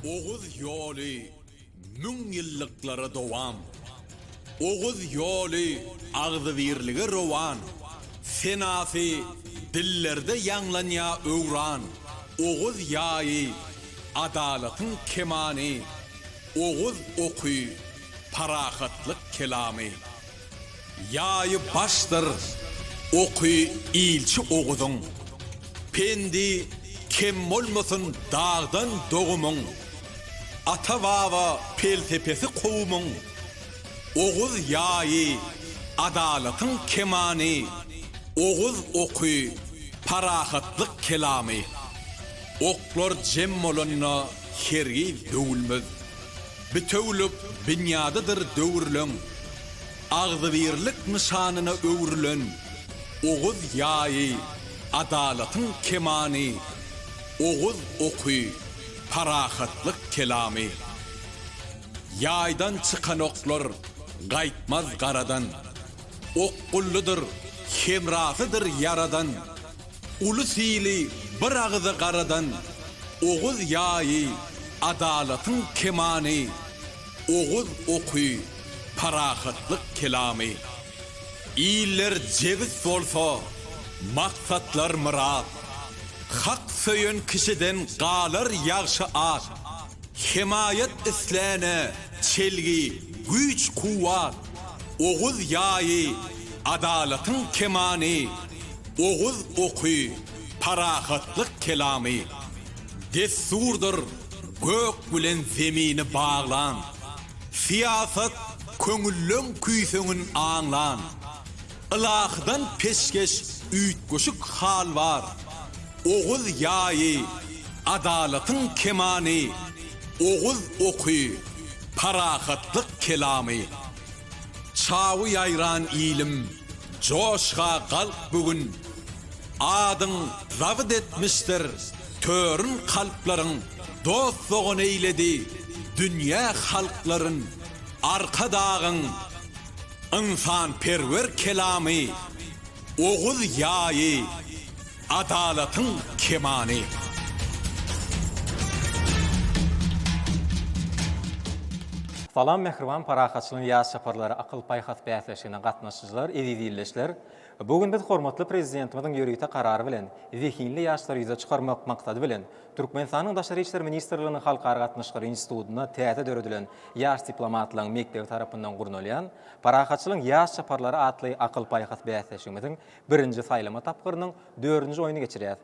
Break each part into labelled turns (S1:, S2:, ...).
S1: Oğuz yolu mün yıllıklara dovam. Oğuz yolu ağzı birliğe rovan. Senası dillerde yanlanya öğran. Oğuz yayı adalatın kemani. Oğuz okuy parahatlık kelamı. Yayı baştır okuy ilçi Oğuz'un. Pendi kem olmasın dağdan doğumun. Ata vava peltepesi kovumun. Oğuz yayı adalatın kemani. Oğuz okuy parahatlık kelamı. Oklar cemmolunna hergi dövülmez. Bütövlük binyadıdır dövürlün. Ağzı birlik nişanına öğürlün. Oğuz yayı adalatın kemani. Oğuz okuy parahatlık kelamı. Yaydan çıkan oklar gaytmaz garadan. Ok kulludur, hemrasıdır yaradan. Ulu sili bir ağzı karadan. Oğuz yayı adalatın kemani. Oğuz okuy parahatlık kelamı. İyiler ceviz olsa maksatlar mırat. Hak söyün kişiden qalır yağşı at. Himayet islene çelgi güç kuvvat. Oğuz yayı adalatın kemani. Oğuz okuy parahatlık kelamı. Desturdur gök bilen zemini bağlan. Siyaset köngüllün küysünün ağlan. Ilahdan peşkeş üytgoşuk hal var. Oğuz yayı adalatın kemani. Oğuz okuy parahatlık kelamı. Çağı yayran ilim coşğa kalk bugün. Adın zavd etmiştir törün kalpların. Dostluğun eyledi dünya halkların. Arka dağın insan perver kelamı. Oğuz yayı adalatın kemani.
S2: Salam mehriban parahatçılığın yaz şaparları akıl payhat bäsleşigine gatnaşyjylar, edidilleşler. Bugün biz hormatly prezidentimizin ýörüýte karary bilen zehinli ýaşlary ýüze çykarmak maksady bilen Türkmenistanyň Daşary işler ministrliginiň halkara gatnaşyklary institutuna täze döredilen ýaş diplomatlaryň mekdebi tarapyndan gurnalýan parahatçylyň ýaş şaparlary atly akıl payhat bäsleşigimiziň birinji saýlama tapgyrynyň 4-nji oýuny geçirýär.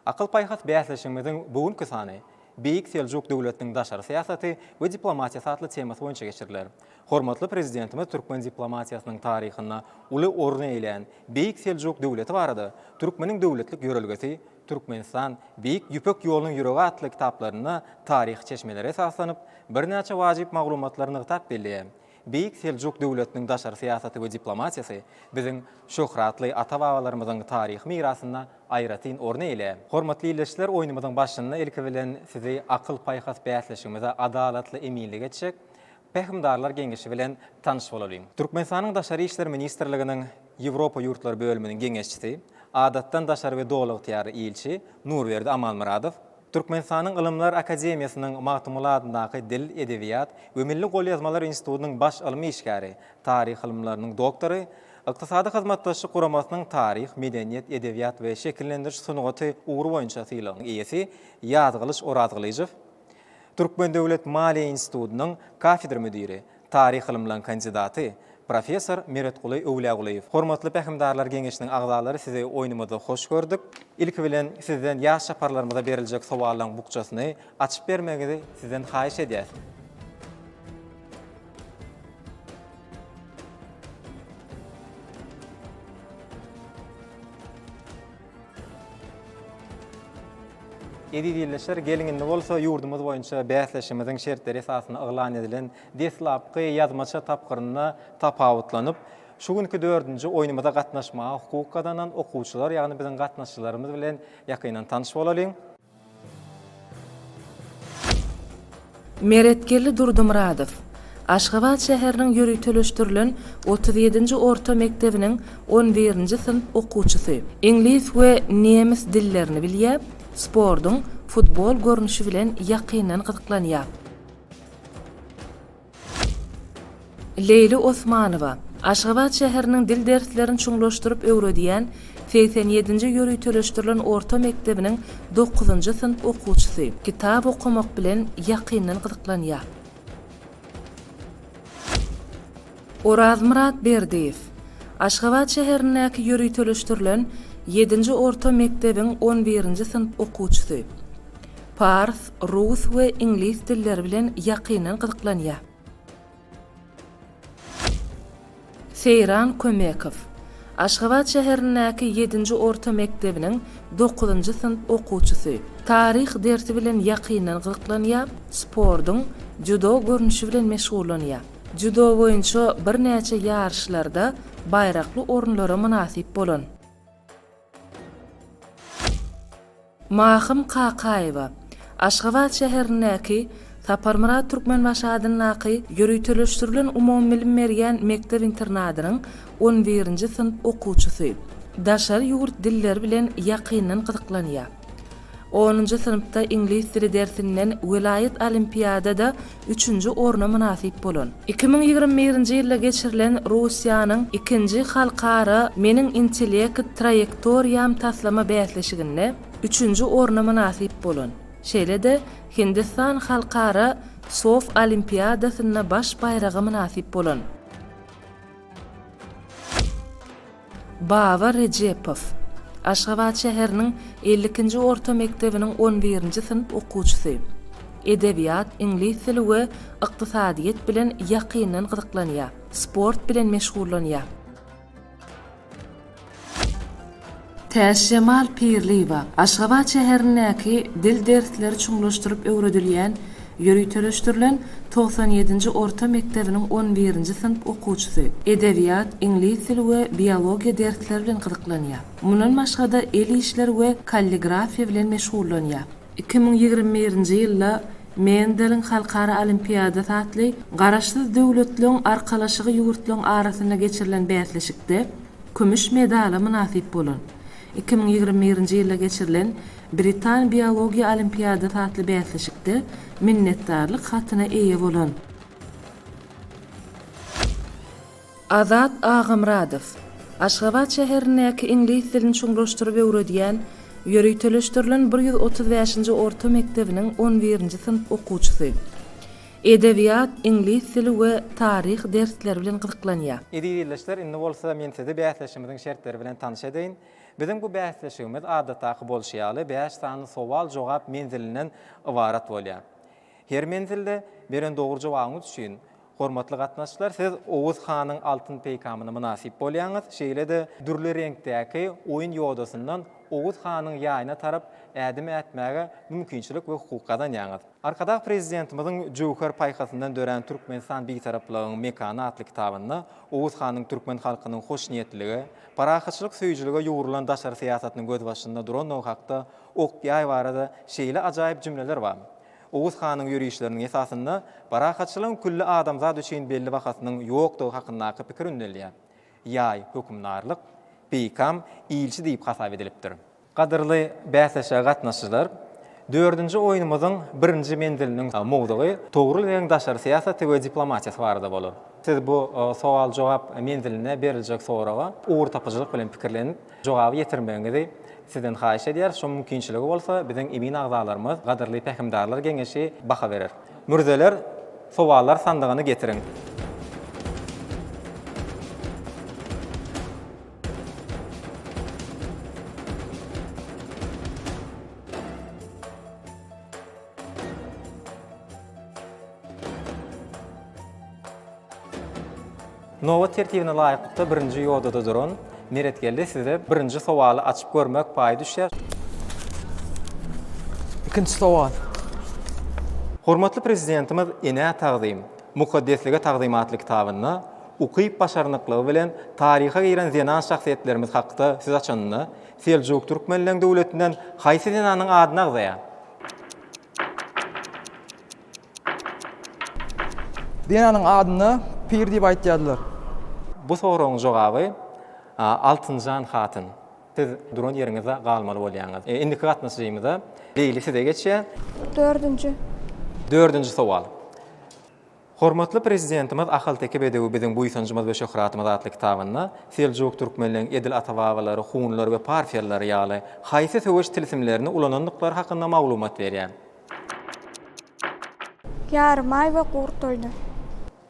S2: Akıl payhat bäsleşigimiziň bugünkü sany Beýik Seljuk döwletiniň daşary syýasaty we diplomatiýasy atly temasy boýunça geçiriler. Hormatly prezidentimiz Türkmen diplomatiýasynyň taryhyna uly orny eýlen Beýik Seljuk döwleti barada Türkmeniň döwletlik ýörelgesi Türkmenistan Beýik Ýüpek ýolunyň ýüregi atly kitaplaryna taryh çeşmeleri esaslanıp bir näçe wajyp maglumatlaryny gatap belleýär. Beýik Seljuk döwletiniň daşary syýasaty we diplomatiýasy biziň şöhratly ata-babalarymyzyň taryh mirasyna aýratyn orny eýler. Hormatly ýerleşler, oýnumyzyň başynda ilki bilen sizi akıl payhat bäsleşigimize adalatly eminlik geçek Pehmdarlar Geňeşi bilen tanyş bolalym. Türkmenistanyň Daşary işler ministrliginiň Ýewropa ýurtlary bölüminiň geňeşçisi, adatdan daşary we dowluk ýary ilçi Nurberdi Amalmuradow Türkmenistanyň Ilymlar Akademiýasynyň Matumulatyndaky Dil, Edebiýat we Milli Golýazmalar institutynyň baş ylmy işgäri, taryh ilmläriniň doktory, Iqtisady hyzmatdaşlyk guramasynyň taryh, medeniýet, edebiýat we şekillendiriş sunugaty ugru boýunça syýlagyň eýesi Ýazgylyş Orazgylyjew, Türkmen Döwlet Maliýe institutynyň kafedra müdiri, taryh ilmläriniň kandidaty Professor Meretguly Öwläguliýew. Hormatly Pehmdarlar Geňeşiniň agzalary, sizi oýnumyzda hoş gördük. İlki bilen sizden ýaş şaparlarymyza beriljek sowallaryň bukçasyny açyp bermegini sizden haýyş edýär. Edidilleşler gelinginde bolsa ýurdumyz boýunça bäsleşimiziň şertleri esasyna yglan edilen deslapky ýazmaça tapgyryna tapawutlanyp şu günkü 4-nji oýnumyza gatnaşmaga hukuk kazanýan okuwçylar, ýagny biziň gatnaşçylarymyz bilen ýakyndan tanyş bolalym.
S3: Meretgeli Durdumuradow Aşgabat şäheriniň ýürütülüşdirilen 37-nji orta mektebiniň 11-nji synp okuwçysy. Ingliz we nemis dillerini bilýär. Spordyň futbol görnüşi bilen ýakynan gyzyklanýar. Leyli Osmanowa Aşgabat şäheriniň dil derslerini çuňlaşdyryp öwrediýän 87-nji ýörüýteleşdirilen orta mektebiniň 9-njy synp okuwçysy. Kitap okumak bilen ýakynan gyzyklanýar. Oraz Murat Berdiýew Aşgabat şäherindäki ýörüýteleşdirilen 7-nji orta mektebiň 11-nji synp okuwçysy. Fars, rus we ingliz dilleri bilen ýakynan gyzyklanýar. Seyran Kömekow Aşgabat şäherindäki 7-nji orta mektebiniň 9-njy synp okuwçysy. Tarih dersi bilen ýakynan gyzyklanýar, spordyň judo görnüşi bilen meşgullanýar. Judo boýunça bir näçe ýarışlarda baýrakly orunlara munasip bolan. Mahym Kakaýewa Aşgabat şäherindäki Saparmurat Türkmen başadynyňky ýörüýteleşdirilen umumbilim berýän mektep internadynyň 11-nji synp okuwçysy. Daşar ýurt dilleri bilen ýakynan gyzyklanýar. 10-njy synpda ingliz dili dersinden Welayet Olimpiadada 3-nji oruna munasip bolan. 2021-nji ýylda geçirilen Russiýanyň 2-nji halkara Meniň intellekt trajektoriýam taslama bäsleşiginde 3-nji oruna munasip bolan. Şeýle-de Hindistan halkara Sof Olimpiadasyna baş baýragy munasip bolan. Baba Rejepow Aşgabat şäheriniň 50-nji orta mektebiniň 11-nji synp okuwçysy. Edebiýat, ingliz dili we ykdysadyýet bilen ýakynan gyzyklanýar. Sport bilen meşgullanýar. Täşemal Pirliwa Aşgabat şäherindäki dil dersleri çuňlaşdyryp öwredilýän ýörüýteleşdirilen 97-nji orta mektebiniň 11-nji synp okuwçysy. Edebiýat, ingliz dili we biologiýa dersleri bilen gyzyklanýar. Mundan başga da el işleri we kalligrafiýa bilen meşgullanýar. 2021-nji ýylda Mendeliň halkara olimpiada tatly garaşsyz döwletleriň arkalaşygy ýurtlaryň arasyna geçirilen bäsleşikde kümüş medala munasip bolan. 2021-nji ýylda geçirilen Britan biologiýa olimpiada tatly bäsleşikde minnetdarlyk hatyna eýe bolan. Azat Agymradow Aşgabat şäherindäki ingliz dilini çuňlaşdyryp öwredýän ýörüýteleşdirilen 135-nji orta mektebiniň 11-nji synp okuwçysy. Edebiýat, ingliz dili we tarih dersleri bilen gyzyklanýar.
S2: Edilişler indi bolsa men sizi bäsleşimiziň şertleri bilen tanış edeyim. Bizim bu bäsleşigimiz adataky bolşýaly 5 sany sowal-jogap menzilinden ibarat bolýar. Her menzilde beren dogry jogabyňyz üçin hormatly gatnaşçylar siz Oğuz Hanyň altyn peýkamyna munasip bolýaňyz. Şeýle-de dürli reňkdäki oýun ýodasyndan Oğuz Hanyň ýaýyna tarap ädim etmäge mümkinçilik we hukuk kazanýaňyz. Arkada prezidentimiziň Jowhar paýhasyndan dören Türkmenistan beýtaraplygynyň mekany atly kitabynda Oğuz Hanyň türkmen halkynyň hoşniýetligi, parahatçylyk söýjüligi ýuwrulan daşary siýasatynyň göz başynda duran o hakda okýaý barada şeýle ajaýyp jümleler bar. Oğuz Hanyň ýörüýüşleriniň esasynda parahatçylygyň külli adamzat üçin belli wagtynyň ýokdugy hakyndaky pikir ündelýär. Ýaý hökümdarlyk, peýkam, ilçi diýip hasap edilipdir. Gadyrly bäsleşe gatnaşyjylar, 4-nji oýunumyzyň 1-nji mendiliniň mowdugy togry we daşary siýasaty we diplomatiýa barada bolar. Siz bu sowal-jogap mendiline beriljek soraga ugur tapyjylyk bilen pikirlenip jogaby ýetirmeňizi sizden haýyş edýär. Şu mümkinçiligi bolsa biziň emin agzalarymyz gadyrly pähimdarlar geňeşi baha berer. Mürzeler sowallar sandygyny getiriň. Nova tertibine laýykda 1-nji ýodada duran meretgelde size 1-nji sowaly açyp görmek paý düşýär.
S4: 2-nji sowal.
S2: Hormatly prezidentimiz ene taqdim, mukaddeslige taqdimatly kitabyny ukyp başarnyklygy bilen taryha giren zenan şahsiýetlerimiz hakda siz açanyny Seljuk Türkmenliň döwletinden haýsy zenanyň adyna gyzýar?
S4: Denanyň adyny Pir diýip aýtýarlar.
S2: Bu soragyň jogaby Altynjan hatyn. Siz duran yerinizde galmaly bolýaňyz. Indiki gatnaşygymyzda Leyli size geçýär. 4-nji sowal. Hormatly prezidentimiz Ahalteki Bedewi biziň buýsanjymyz we şöhratymyz atly kitabyna Seljuk türkmenleriň edil atawagylary, hunlary we partiýalary ýaly haýsy söwüş tilsimlerini ulanandyklary hakynda maglumat berýär.
S5: Yarmay we gurtoydu.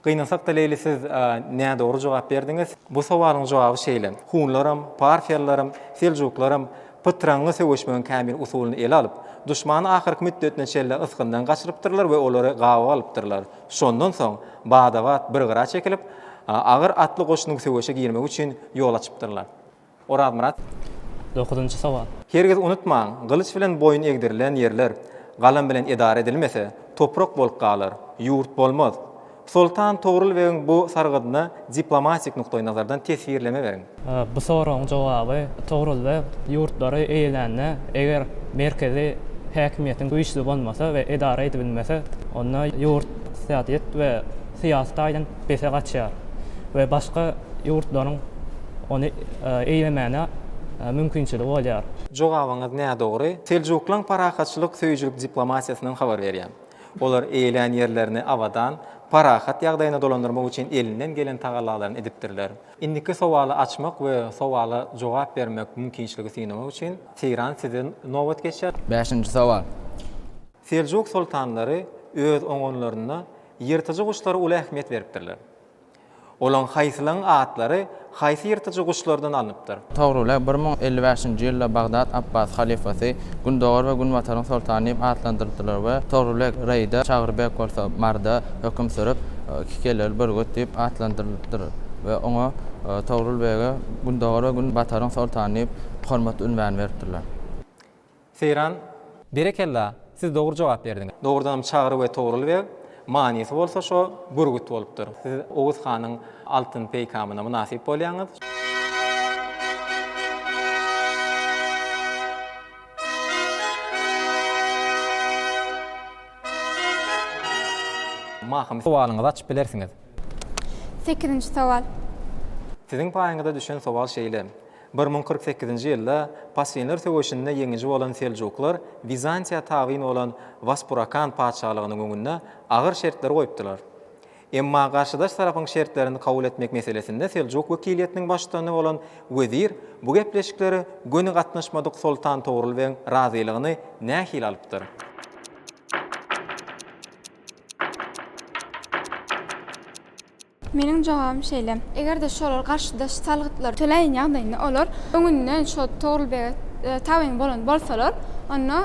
S2: Gynansak da Leyli siz näme dogry jogap berdiňiz? Bu sowalyň jogaby şeýle. Hunlarym, partiýalarym, Seljuklarym pytraňy söwüşmeň kämil usulyny ele alyp, düşmany ahyrky müddetine şeýle ysgyndan gaçyrypdyrlar we olary gawa alypdyrlar. Şondan soň badawat bir gyra çekilip, agyr atly goşunyň söwüşe girmek üçin ýol açypdyrlar. Orad Murat.
S6: 9-njy sowal.
S2: Hergiz unutmaň, gylyç bilen boyun egdirilen ýerler galam bilen edara edilmese, toprak bolup galar, ýurt bolmaz. Sultan Toğrul Bey'in bu sargıdına diplomatik nokta nazardan tesirleme verin.
S6: Bu soruň jogaby Toğrul Bey ýurtlary eýlenne eger merkezi häkimiýetiň güýçli bolmasa we edara edilmese, onda ýurt siýaset we siýasatyň bese gaçýar we başga ýurtlaryň onu eýlemene mümkinçiligi bolýar.
S2: Jogabyňyz näme dogry? Seljuklaryň parahatçylyk söýüjülük diplomatiýasynyň habar berýär. Olar eýlen ýerlerini awadan parahat ýagdaýyna dolandyrmak üçin elinden gelen tagallalaryny edipdirler. Indiki sowaly açmak we sowaly jogap bermek mümkinçiligi synamak üçin Teyran sizden nowbat geçýär.
S4: 5-nji sowal.
S2: Seljuk sultanlary öz oňonlaryna ýyrtyjy guşlara uly ähmiýet beripdirler. Olan haýsylaryň atlary haýsy ýyrtyjy guşlardan alınıpdyr.
S7: Toğrul 1055-nji ýylda Bagdad Abbas halifasy Gündogar we Günbataryň sultany diýip atlandyrdylar we Toğrul Reyda Çagyrbek bolsa marda hökm sürüp kikeler birget diýip atlandyrdylar we oňa Toğrul Bege Gündogar we Günbataryň sultany diýip hormat ünwan berdiler.
S2: Seyran, berekella, siz dogry jogap berdiňiz. Dogrydan Çagyr we Toğrul Beg manysy bolsa şo burgut bolupdyr. Siz Oğuz hanyň altyn peýkamyna munasip bolýaňyz. Mahym sowalyňyzy açyp bilersiňiz.
S5: 8-nji sowal.
S2: Siziň paýyňyzda düşen sowal şeýle. 1048-nji ýylda Pasyenler söwüşinde ýeňiji bolan Seljuklar Bizantiýa tabyny bolan Vaspurakan paçalygynyň öňünde agyr şertler goýupdylar. Emma garşydaş tarapyň şertlerini kabul etmek meselesinde Seljuk wekiliýetiniň başçysyny bolan wezir bu gepleşikleri göni gatnaşmadyk Sultan Toğrul Bey'in razylygyny nähil alypdyr.
S5: Meniň jogabym şeýle. Egerde şolar garşydaş salgytlar töleýän ýagdaýynda olar öňünden şo Toğrul Bey tabyň bolan bolsalar, onda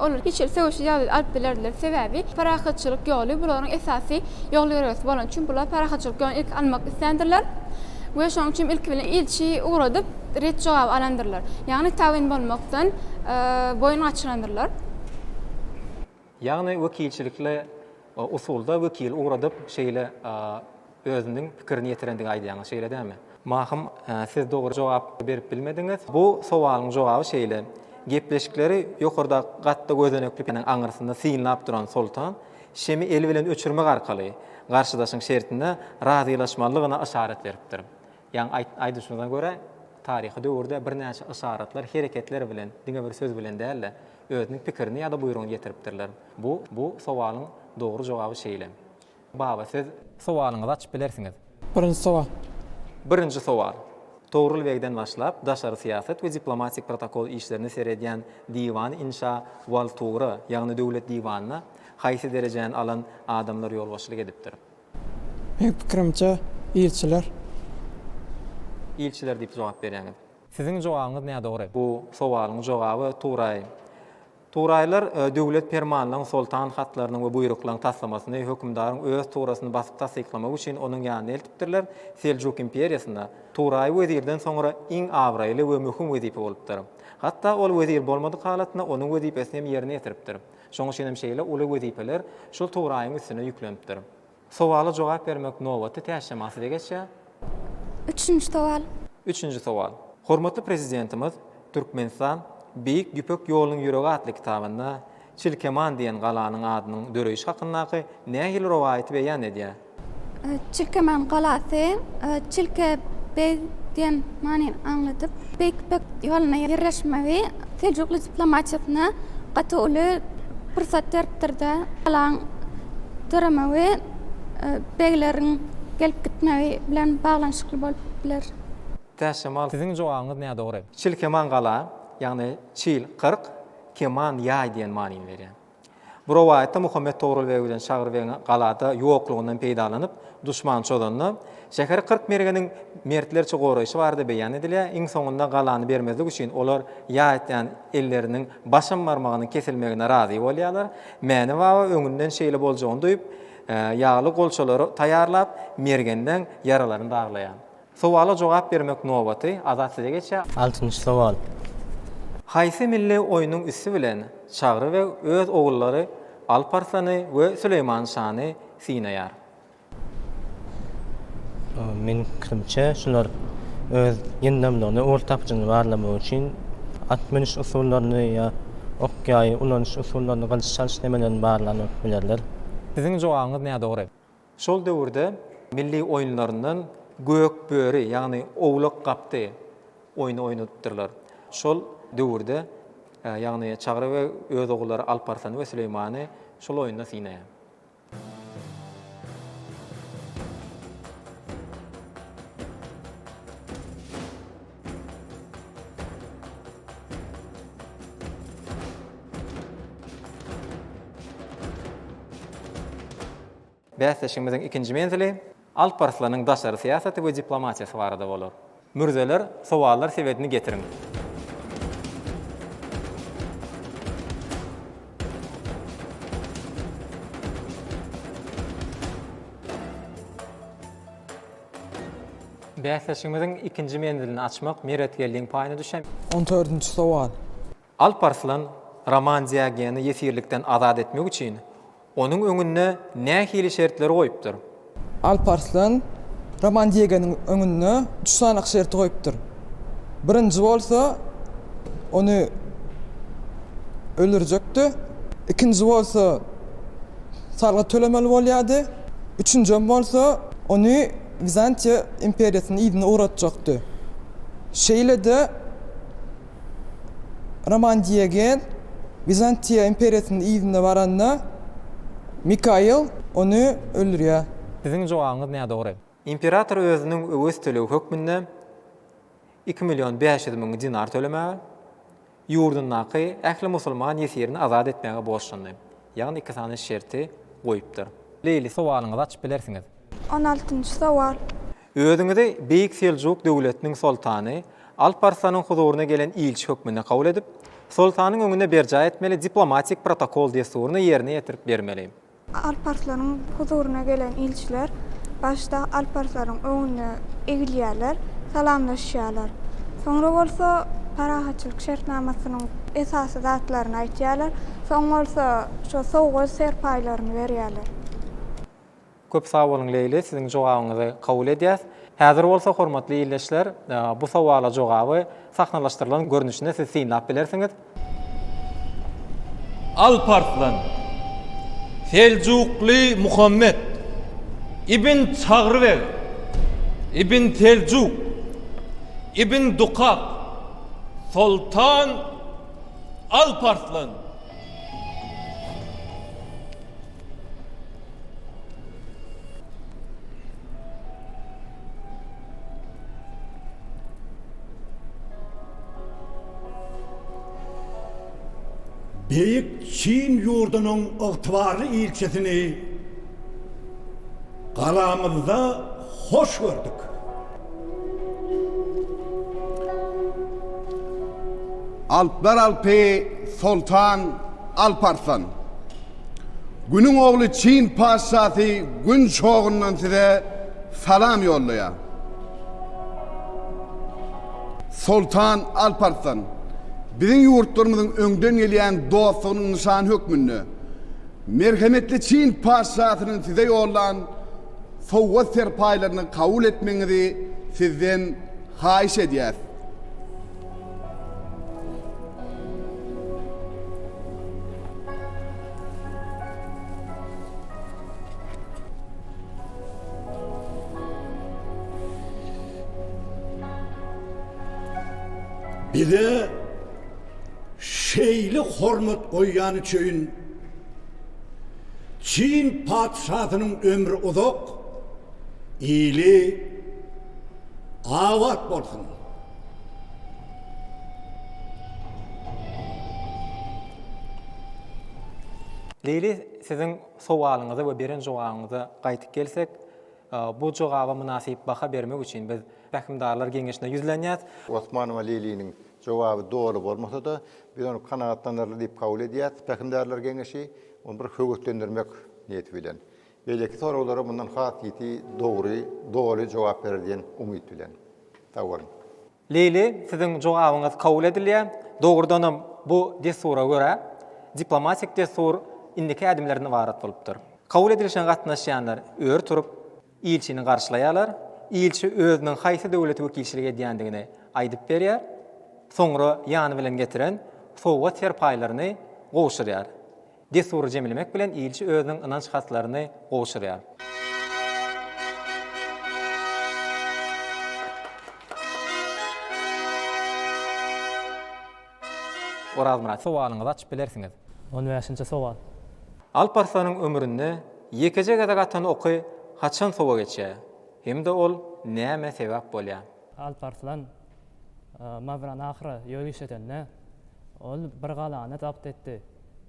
S5: olar hiç söwüşe ýaly alyp bilerdiler. Sebäbi parahatçylyk ýoly bularyň esasy ýoly bolan üçin bular parahatçylyk ýoluna ilk almak islendirler. We şoň üçin ilk bilen ilçi uğradyp ret jogap alandyrlar. Ýagny tabyň bolmakdan boyun açyrandyrlar.
S2: Ýagny wekilçilikle usulda wekil uğradyp şeýle özüniň pikirini ýetirendiňi aýdýaňyz şeýle dämi? Mahym siz dogry jogap berip bilmediňiz. Bu sowalyň jogaby şeýle. Gepleşikleri ýokarda gatda gözeneklipiň aňyrsynda synlap duran sultan şemi eli bilen öçürmek arkaly garşydaşyň şertinde razylaşmalygyna işaret beripdir. Ýani aýdyşyňyza görä taryhy döwürde bir näçe işaretler, hereketler bilen, diňe bir söz bilen däl, özüniň pikirini ýa-da buýrugyny getiripdirler. Bu sowalyň dogry jogaby şeýle. Baba siz sowalyňyzy açyp bilersiňiz.
S4: 1-nji sowal.
S2: 1-nji sowal. Toğrul Begden başlap, daşary siýasat we diplomatik protokol işlerini seredýän diwan inşa wal toğry, ýagny döwlet diwanyna haýsy derejäni alan adamlar ýolbaşçylyk edipdir.
S4: Meň pikirimçe ilçiler.
S2: İlçiler diýip jogap berýäňiz. Siziň jogabyňyz näme dogry? Bu sowalyň jogaby Turay. Turaýlar döwlet permanlaryň sultan hatlarynyň we buýruklaryň taslamasyny hökümdaryň öz toğrasyny basyp tasdiklamak üçin onuň ýanyna eltipdirler. Seljuk imperiýasynda Turay wezirden soňra iň awraýly we möhüm wezipe bolupdyr. Hatda ol wezir bolmadyk halatynda onuň wezipesini hem ýerine ýetiripdir. Şoň üçin hem şeýle uly wezipeler şol Turaýyň üstüne ýüklenipdir. Sowaly jogap bermek nowaty täşemasy geçýär.
S5: 3-nji sowal.
S2: 3-nji sowal. Hormatly prezidentimiz Türkmenistan Büyük Güpök ýolunyň ýüregi atly kitabynda Çilkeman diýen galanyň adynyň döreýiş hakyndaky nähil rowaýaty beýan edýär.
S5: Çilkeman galasy Çilke Bey diyen manen anlatıp pek yoluna yerleşmevi tecrübeli diplomatiyasına katılı fırsat terttirdi. Alan duramavi beglerin gelip gitmevi bilen bağlanışıklı bolup biler.
S2: Täşemal siziň jogabyňyz näme dogry? Çil keman gala, ýagny çil 40, keman ýaý diýen manyny berýär. Bu rowayatda Muhammed Togruly bilen Şagyrbeň galada ýoklugyndan peýdalanyp, duşman çodanyp, şeher 40 mergeniň mertlerçe goraýşy bardy beýan edilýär. Iň soňunda galany bermezlik üçin olar ýaýatdan elleriniň başam barmagynyň kesilmegine razy bolýarlar. Meni waba öňünden şeýle boljagyny duýup, ýagly golçalary taýýarlap, mergenden yaralaryny daglaýar. Sowala jogap bermek nobaty azat size geçýär.
S6: 6-njy sowal.
S2: Haýsy milli oýunyň üstü bilen Çagry we öz ogullary Alparsany we Süleyman Şany sinaýar.
S6: Men kirimçe şular öz ýendamlygyny ortakçyny barlamak üçin atmanyş usullaryny ýa okýaý ulanyş usullaryny galys çalışmalaryny barlanyp bilerler.
S2: Siziň jogabyňyz näme dogry? Şol döwürde milli oýunlaryndan gök böri, ýagny owluk gapdy oýuny oýnadypdyrlar. Şol döwürde ýagny Çagry we öz ogullary Alparsany we Süleymany şol oýunda sinaýar. Bäsleşigimiziň ikinji menzili Alparslanyň daşary siýasaty we diplomatiýasy barada bolar. Mürzeler, sowallar sebädini getiriň. Bäsleşigimiziň ikinji menzilini açmak meretgelligiň paýyna düşen.
S4: 14-nji sowal.
S2: Alparslan Roman Diageny ýesirlikden azad etmek üçin onuň öňüne nähili şertler goýupdyr?
S4: Alparslan Roman Diaganyň öňüne 3 sanaky şert goýupdyr. Birinji bolsa onu öldürjekdi. Ikinji bolsa sarga tölemeli bolýardy. Üçünji bolsa onu Bizantiya imperiýasynyň ýygyna uğratjakdy. Şeýle de Roman Diagen Bizantiya imperiýasynyň ýygyna baranda Mikail onu öldürýär.
S2: Siziň jogabyňyz näme dogry? İmperator özüniň öwes tölew hökmünde 2.500.000 dinar tölemäge, ýurdundaky ähli musulman ýesirini azad etmäge borçlandy. Ýagny iki sany şerti goýupdyr. Leýli sowalyňyzy açyp bilersiňiz.
S5: 16-njy sowal.
S2: Özüňizi Beýik Seljuk döwletiniň sultany Alparslanyň huzuryna gelen ilçi hökmüne kabul edip, sultanyň öňüne berja etmeli diplomatik protokol desturyny ýerine ýetirip bermeli.
S5: Alparslanyň huzuruna gelen ilçiler başda Alparslanyň öňüne egilýärler, salamlaşýarlar. Soňra bolsa parahatçylyk şertnamasynyň esasy zatlaryny aýtýarlar, soň bolsa şo sowga serpaýlaryny berýärler.
S2: Köp sağ olun Leyli, sizin jogabyňyzy kabul edýäs. Häzir bolsa hormatly ýerleşler, bu sowala jogaby sahnalaşdyrylan görnüşine siz synlap bilersiňiz.
S8: Alparslan Seljukly Muhammed ibn Çagrybeň ibn Seljuk ibn Dukak Sultan Alparslan
S9: Beýik Çin ýurdunyň ygtybarly ilçesini galamyzda hoş gördük.
S10: Alplar Alpy Sultan Alparslan. Günüň ogly Çin paşasy gün şoğundan size salam ýollaýar. Sultan Alparslan biziň ýurtlarymyzyň öňden gelýän dostunyň nişan hökmünde merhemetli Çin paşasynyň size ýollan sowga serpaýlaryny kabul etmeňizi sizden haýyş edýär.
S9: bize şeyli hormat koyyan için Çin padşahının ömrü uzak, iyili avat bolsun.
S2: Leyli, sizin sowalyňyza we beren jogabyňyza gaýtyp gelsek, bu jogaba münasip baha bermek üçin biz häkimdarlar geňeşine yüzlenýär.
S11: Osman ve Leyli'nin cevabı doğru bolmasa da biz onu kanaatlanırlı deyip kabul ediyat. Häkimdarlar geňeşi onu bir höwetlendirmek niyeti bilen. Belki sorulara bundan hasiyeti doğru cevap berdiğin umut bilen. Tawalın.
S2: Leyli, sizin jogabyňyz kabul edilýär. Dogrudanam bu desura görä diplomatik desur indiki adimlerini varat bolupdyr. Kabul edilişen gatnaşýanlar ör turup ilçini garşylaýarlar. İlçi özüniň haýsy döwlet wekilçiligi edýändigini aýdyp berýär. Soňra ýany bilen getiren sowa terpaýlaryny goşurýar. Desur jemlemek bilen ilçi özüniň ynanç hatlaryny goşurýar. Orazmyrat, sowalyňyzy açyp bilersiňiz.
S6: 15-nji sowal.
S2: Alparsanyň ömründe ýekece gada gatan oky haçan sowa geçýär? Hemde ol näme sebäp bolýar?
S6: Alparslan mavran ahira ýöýüşetende ol bir galany zapt etdi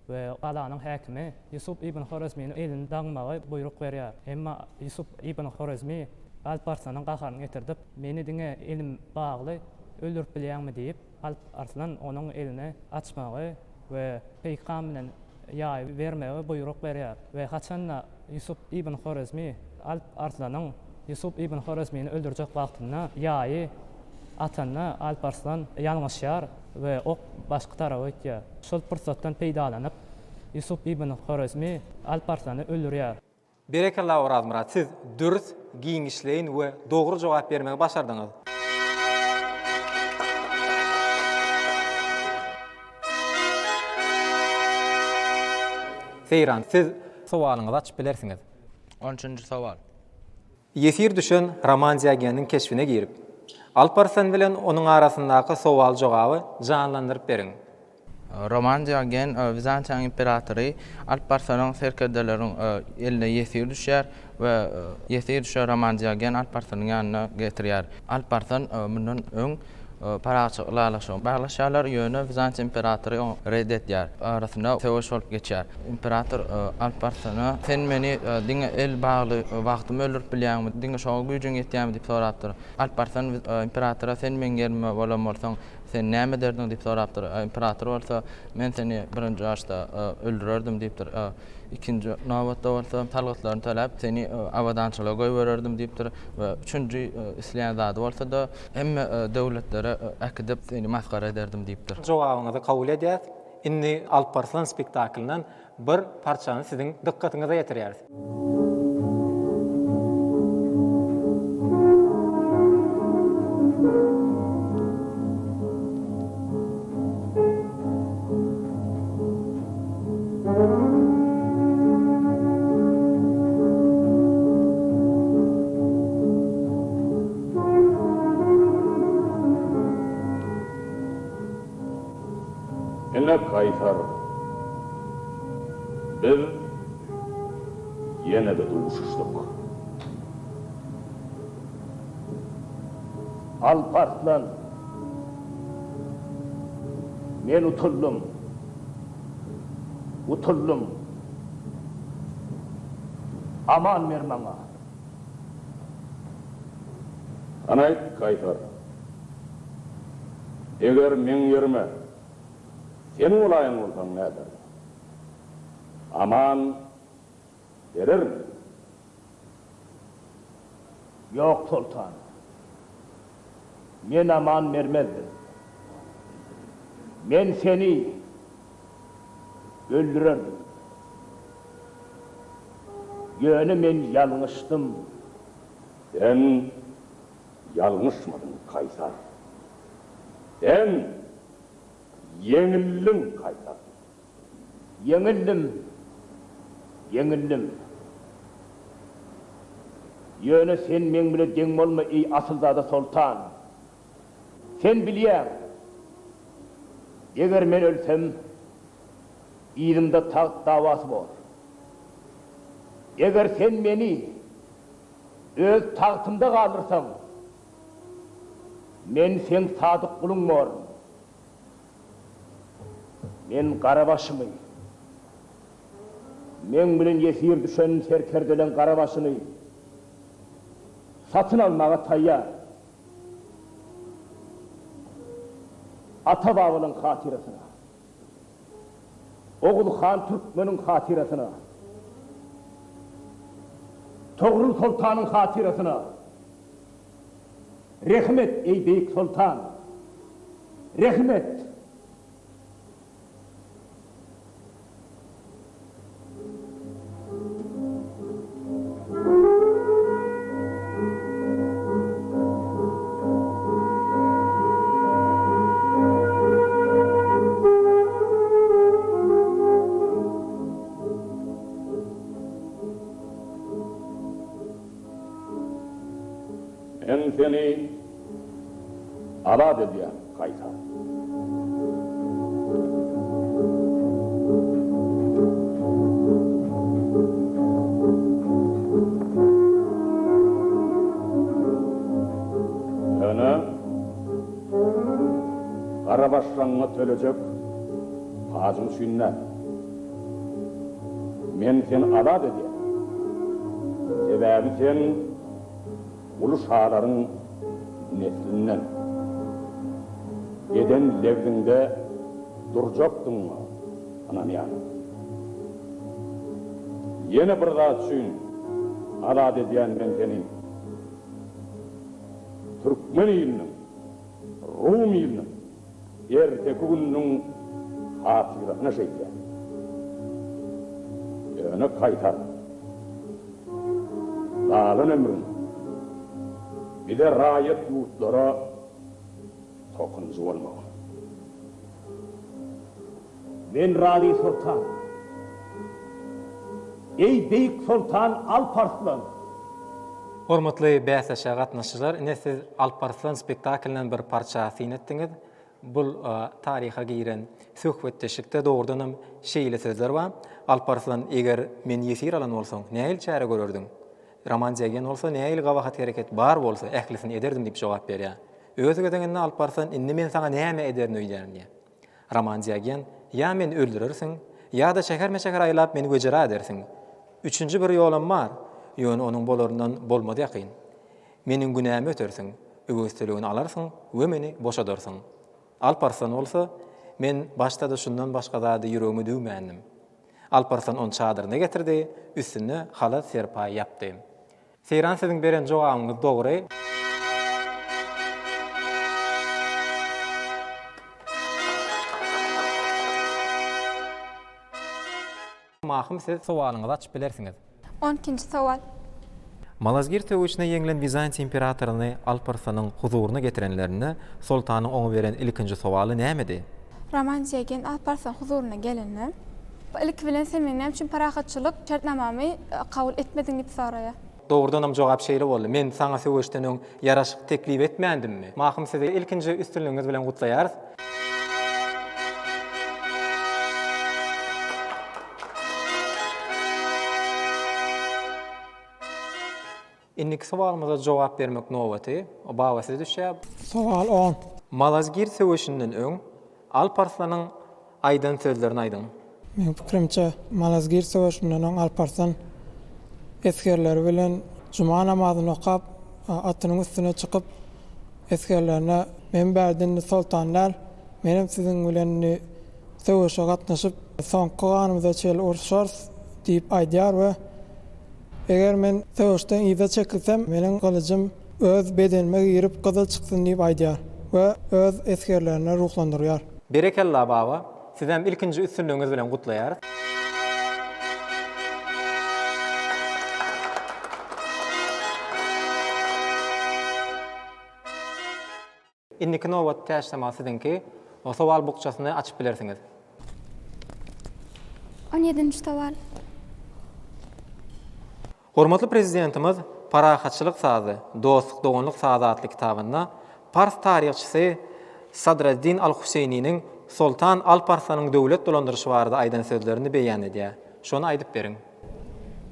S6: we galanyň häkimi Yusuf ibn Horazmiň elini dagmagy buyruk berýär. Emma Yusuf ibn Horazmi Alparsanyň gaharyny getirdip, "Meni diňe elim bagly, öldürüp bilýärmi?" diýip Alparslan onuň elini açmagy we peýgam bilen ýaý bermegi buyruk berýär. We haçanla Yusuf ibn Horazmi Alparsanyň Yusuf ibn Horazmiň öldürjek wagtynda ýaý atanna Alparslan ýalňyşýar we ok başga tarafa gitýär. Şol pursatdan peýdalanyp Yusuf ibn Horazmi Alparslany öldürýär.
S2: Berekallah Orazmyrat, siz dürüst giňişleýin we dogry jogap bermegi başardyňyz. Seyran, siz sowalyňyzy açyp bilersiňiz.
S7: 13-nji sowal.
S2: Yesir düşen Roman Diagen'in keşfine girip, Alparslan bilen onun arasındaky sowal jogaby janlandyryp beriň.
S7: Roman Diagen Bizantiýan imperatory Alparslanyň serkerdeleriň eline Yesir düşýär we Yesir düşýär Roman Diagen Alparslanyň ýanyna getirýär. Alparslan mundan öň paraçyklalaşyň baglaşýarlar ýöne Bizantiýan imperatory reddetýär. Arasynda söwüş bolup geçýär. İmperator Alparslana "Sen meni diňe el bagly wagtym öldürüp bilýärmi? Diňe şol güýjüň ýetýärmi?" diýip sorapdyr. Alparslan imperatora "Sen men gelme bolan bolsaň, sen näme derdiň?" diýip sorapdyr. Imperator bolsa "Men seni birinji ýaşda öldürerdim" diýipdir. İkinji nowatda bolsa talgatlaryny talap seni awadançylyga goýbererdim diýipdir we üçünji isleýän zady bolsa da hemme döwletlere akydip seni maskara ederdim diýipdir.
S2: Jogabyňyzy kabul edýär. Indi Alparslan spektaklynyň bir parçany siziň dikkatyňize ýetirýär.
S12: Kaysar, biz yine de duyuşuştuk. Alparslan, men utuldum. Aman ver bana. Anayt Kaysar, eger men yerime seni olaýan bolsaň näder? Aman derermi? Ýok sultan. Men aman vermezdim. Men seni öldürerdim. Ýöne men ýalňyşdym. Sen ýalňyşmadyn Kaysar. Sen Yeňildim Kaysar. Yeňildim. Ýöne sen men bilen deň bolma ey asyldada sultan. Sen bilýär, Eger men ölsem, ilimde taht davası bor. Eger sen meni öz tahtımda kalırsan, men sen sadık kulun bor. Men Karabaşımı, men bilen yesir düşen serkerdelen Karabaşını satın almağa tayyar. Ata babının hatirasına, Oğul Han Türkmen'in hatirasına, Toğrul Sultan'ın hatirasına, Rehmet ey Beyik Sultan, Rehmet. Ben seni azat edeyim Kaysar. Sana Karabaşran'a tölecek tacım sünnet. Men seni azat edeyim. Sebebi sen ulu şahların neslinden. Eden levzinde duracaktın mı? Anam yani. Yeni bir zat için azat ediyen ben seni. Türkmen ilinin, Rum ilinin, erteki gününün hatirasına şeyler. Yani kaytar. Dağılın ömrün. Bir de rayet yurtlara tokunuzu olmalı. Ben Radi Sultan, ey Beyik Sultan Alparslan.
S2: Hormatly bäsleşe gatnaşyjylar, ine siz Alparslan spektaklynyň bir parçasyny etdiňiz. Bul taryha giren söhbetdeşikde doğrudanam şeýle sözler bar. Alparslan eger men ýesir alan bolsaň, näil çäre görürdüň? Raman Jagen olsa näil gawahat hereket bar bolsa ählisini ederdim diýip jogap berýär. Özü gedeginde Alparslan indi men saňa näme ederini öýdärni diýär. Raman Jagen ya men öldürürsiň, ya da şeher aýlap meni göjera edersiň. Üçüncü bir ýolum bar. Ýöne onuň bolaryndan bolmady ýakyn. Meniň günämi ötersiň, öwüsteligini alarsyň we meni boşadarsyň. Alparslan bolsa, men başda da şundan başga zady ýüregimi düwmändim. Alparslan on çadyryny getirdi, üstüne halat serpa ýapdy. Seyran siziň beren jogabyňyz dogry. Mahym siz sowalyňyzy açyp bilersiňiz.
S5: 12-nji sowal.
S2: Malazgirt töwüşine ýeňilen Bizans imperatoryny Alparslanyň huzuruna getirenlerine sultanyň oňa beren ilkinji sowaly nämedi?
S5: Raman Jagen Alparslan huzuruna gelende, ilk bilen sen menem üçin parahatçylyk şartnamamy kabul etmediň diýip soraýar.
S2: Doğrudanam jogap şeýle boldy. Men saňa söwüşden öň ýaraşyk teklip etmändim. Mahym sizi ilkinji üstünlüğüňiz bilen gutlaýar. Inniki sowalymyza jogap bermek nowaty, o bagysy düşýär.
S4: Sowal 10.
S2: Malazgirt söwüşinden öň Alparslanyň aýdan sözlerini aýdyň.
S4: Men pikirimçe Malazgirt söwüşinden öň Alparslan eskerleri bilen cuma namazyny okap, atynyň üstüne çykyp eskerlerine men berdinli sultanlar, menem siziň bilen söwüşe gatnaşyp soňky ganymyza çel urşars diýip aýdýar we eger men söwüşden ýyza çekilsem, meniň kılıjym öz bedenime girip gyzyl çyksyn diýip aýdýar we öz eskerlerine ruhlandyrýar.
S2: Berekella baba, sizem ilkinji üstünlüğüňiz bilen gutlaýar. Inniki nowat täşlemasiňki, o sowal bukçasyny açyp bilersiňiz.
S5: 17-nji sowal.
S2: Hormatly prezidentimiz Parahatçylyk sazy, dostluk, dogonluk sazy adly kitabynda Pars taryhçysy Sadreddin Al-Huseyni'nin Sultan Alparslan'ın döwlet dolandyrışı barada aýdan sözlerini beýan edýär. Şonu aýdyp beriň.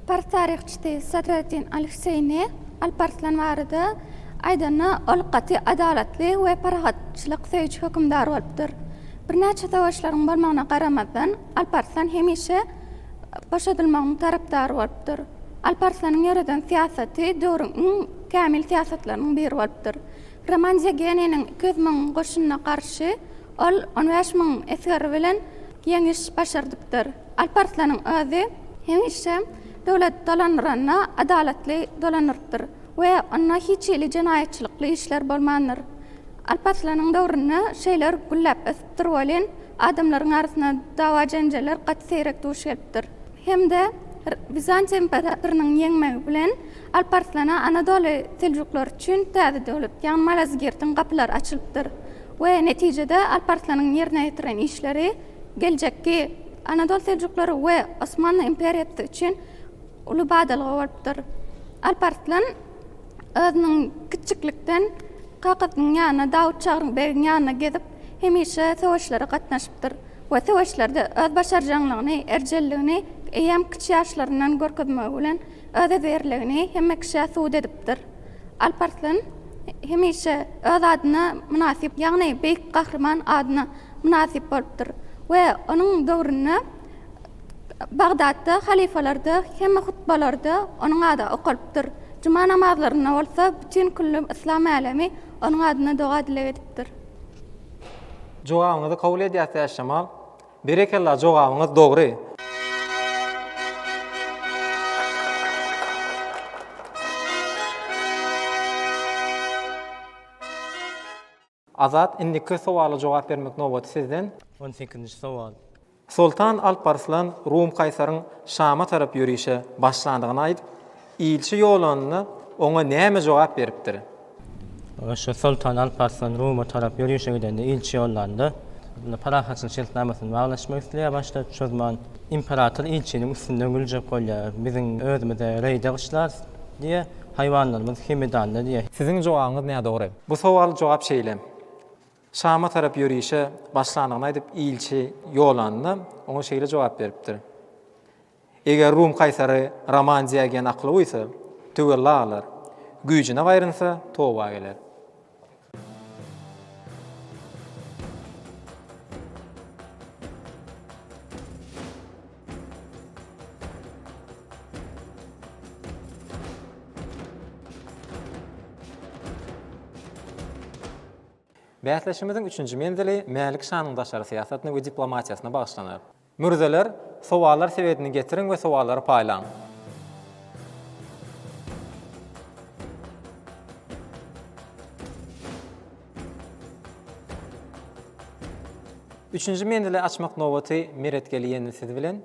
S5: Par tarihçi Sadreddin Alhuseyni Alparslan barada aýdany olqaty adalatly we parahatçylyk söýüç hökümdar bolupdyr. Bir näçe savaşlaryň bolmagyna garamadan Alparslan hemişe başadylmagyň tarapdary bolupdyr. Alparslan'ın ýöredən siýasaty döwrüň kämil siýasatlarynyň biri bolupdyr. Romanziya geniniň 200.000 goşunyna garşy ol 15.000 esger bilen ýeňiş başardypdyr. Alparslan'ın özi hemişe döwlet dolanryna adalatly dolanyrdyr we onda hiç ýeli jenaýatçylykly işler bolmandyr. Alparslan'ın döwrüne şeýler güllap ösüpdir bolen adamlaryň arasyna dawa janjalar gat seýrek duş gelipdir. Hemde Bizans imperatorynyň ýeňmegi bilen Alparslana Anadolu Seljuklar üçin täze döwlet ýa-ni Malazgirtiň gapylary açylypdyr. We netijede Alparslanyň ýerine ýetiren işleri geljekki Anadolu Seljuklary we Osmanly imperiýaty üçin uly badalga bolupdyr. Alparslan özüniň kiçiklikden Kakatyň ýanyna Dawud çagryň begiň ýanyna gezip hemişe sowuşlara gatnaşypdyr. We sowuşlarda öz başarjanyny, erjelligini eýem kiçik ýaşlaryndan görkezmek bilen öze berligini hemme kişiye suud edipdir. Alparslan hemişe öz adyna münasip, ýagny beýik gahrman adyna münasip bolupdyr. We onuň döwründe Bagdatda halifalarda hemme hutbalarda onuň ady okulypdyr. Juma namazlaryna bolsa bütün küllü İslam alemi onuň adyna doga dilek edipdir.
S2: Jogabyňyzy kabul edýärsiz Şamal. Berekellah, jogabyňyz dogry. Azat, indiki sowaly jogap bermek nobaty sizden.
S6: 18-nji sowal.
S2: Sultan Alparslan Rum kaýsaryň Şama tarap ýürüşe başlandygyny aýdyp, ilçi ýolanyny oňa näme jogap beripdir?
S6: Şu Sultan Alparslan Ruma tarap ýürüşe gidende ilçi ýollandy. Parahatçylyk şertnamasyny baglaşmak isleýär başda. Şu zaman imperator ilçiniň üstünden güljek bolýar. Biziň özümize reýde gyşlar diýe haýwanlarymyz hemedanda diýe.
S2: Siziň jogabyňyz näme dogry? Bu sowaly jogap şeýle. Şama tarap ýürüşe başlandygyny aýdyp ilçi ýolanyny oňa şeýle jogap beripdir. Eger Rum kaýsary Romanziya gen akly bolsa, töwerler. Güýjüne gaýrynsa toba geler. Bäsleşimiziň 3-nji menzili mälik şanyň daşary siýasatyna we diplomatiýasyna bagşlanýar. Mürzeler, sowalar sebäbini getirin we sowallary paýlan. Üçüncü menzili açmak nobaty meretkeli ýeni siz bilen.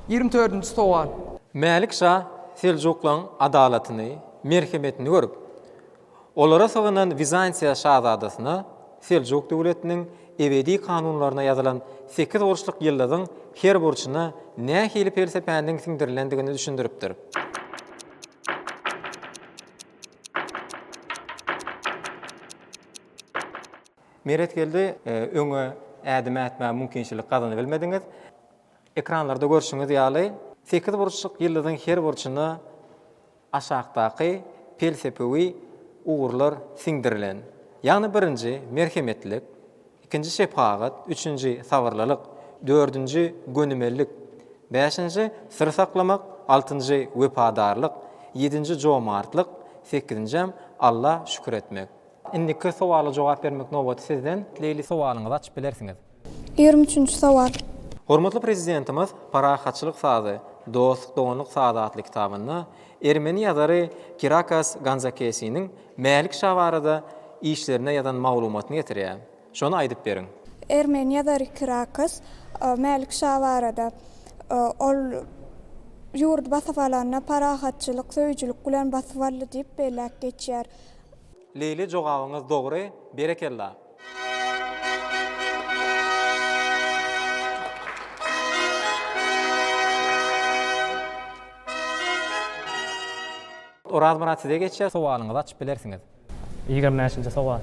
S13: 24-nji sowal.
S2: Mälik şah Seljuklaryň adalatyny, merhemetini görüp, olara soňanan Bizansiýa şahzadasyna Seljuk döwletiniň ebedi kanunlaryna ýazylan 8 uruşlyk ýyldyň her burçyna nähili felsepäniň siňdirilendigini düşündiripdir. Meretkeldi öňe ädime etme mümkinçilik gazany bilmediňiz. Ekranlarda görüşüňiz ýaly 8 burçlyk ýyldyň her burçyna aşagdaky felsepewi uğurlar siňdirilen. Ýagny birinji merhemetlik, ikinji şefagat, üçünji sabırlılık, dördünji gönümellik, beşinji sır saklamak, altıncı wepadarlyk, yedinji jomartlyk, sekizinji Allah şükür etmek. Indiki sowaly jogap bermek nobaty sizden. Leýli sowalyňyzy açyp bilersiňiz.
S5: 23-nji sowal.
S2: Hormatly prezidentimiz parahatçylyk sazy, dostluk, doganlyk saadatly kitabyny Ermeni ýazary Kirakas Ganzakesiniň Mälik şah barada işlerine ýazan maglumatyny getirýär. Şonu aýdyp beriň.
S14: Ermeni ýazary Kirakas Mälik şah barada ol ýurt basafalaryna parahatçylyk, söýüjlük bilen basafally diýip belläp geçýär.
S2: Leýli jogabyňyz dogry, berekellah. Oraz bana size geçýär, sowalyňyzy açyp bilersiňiz.
S6: 25-nji sowal.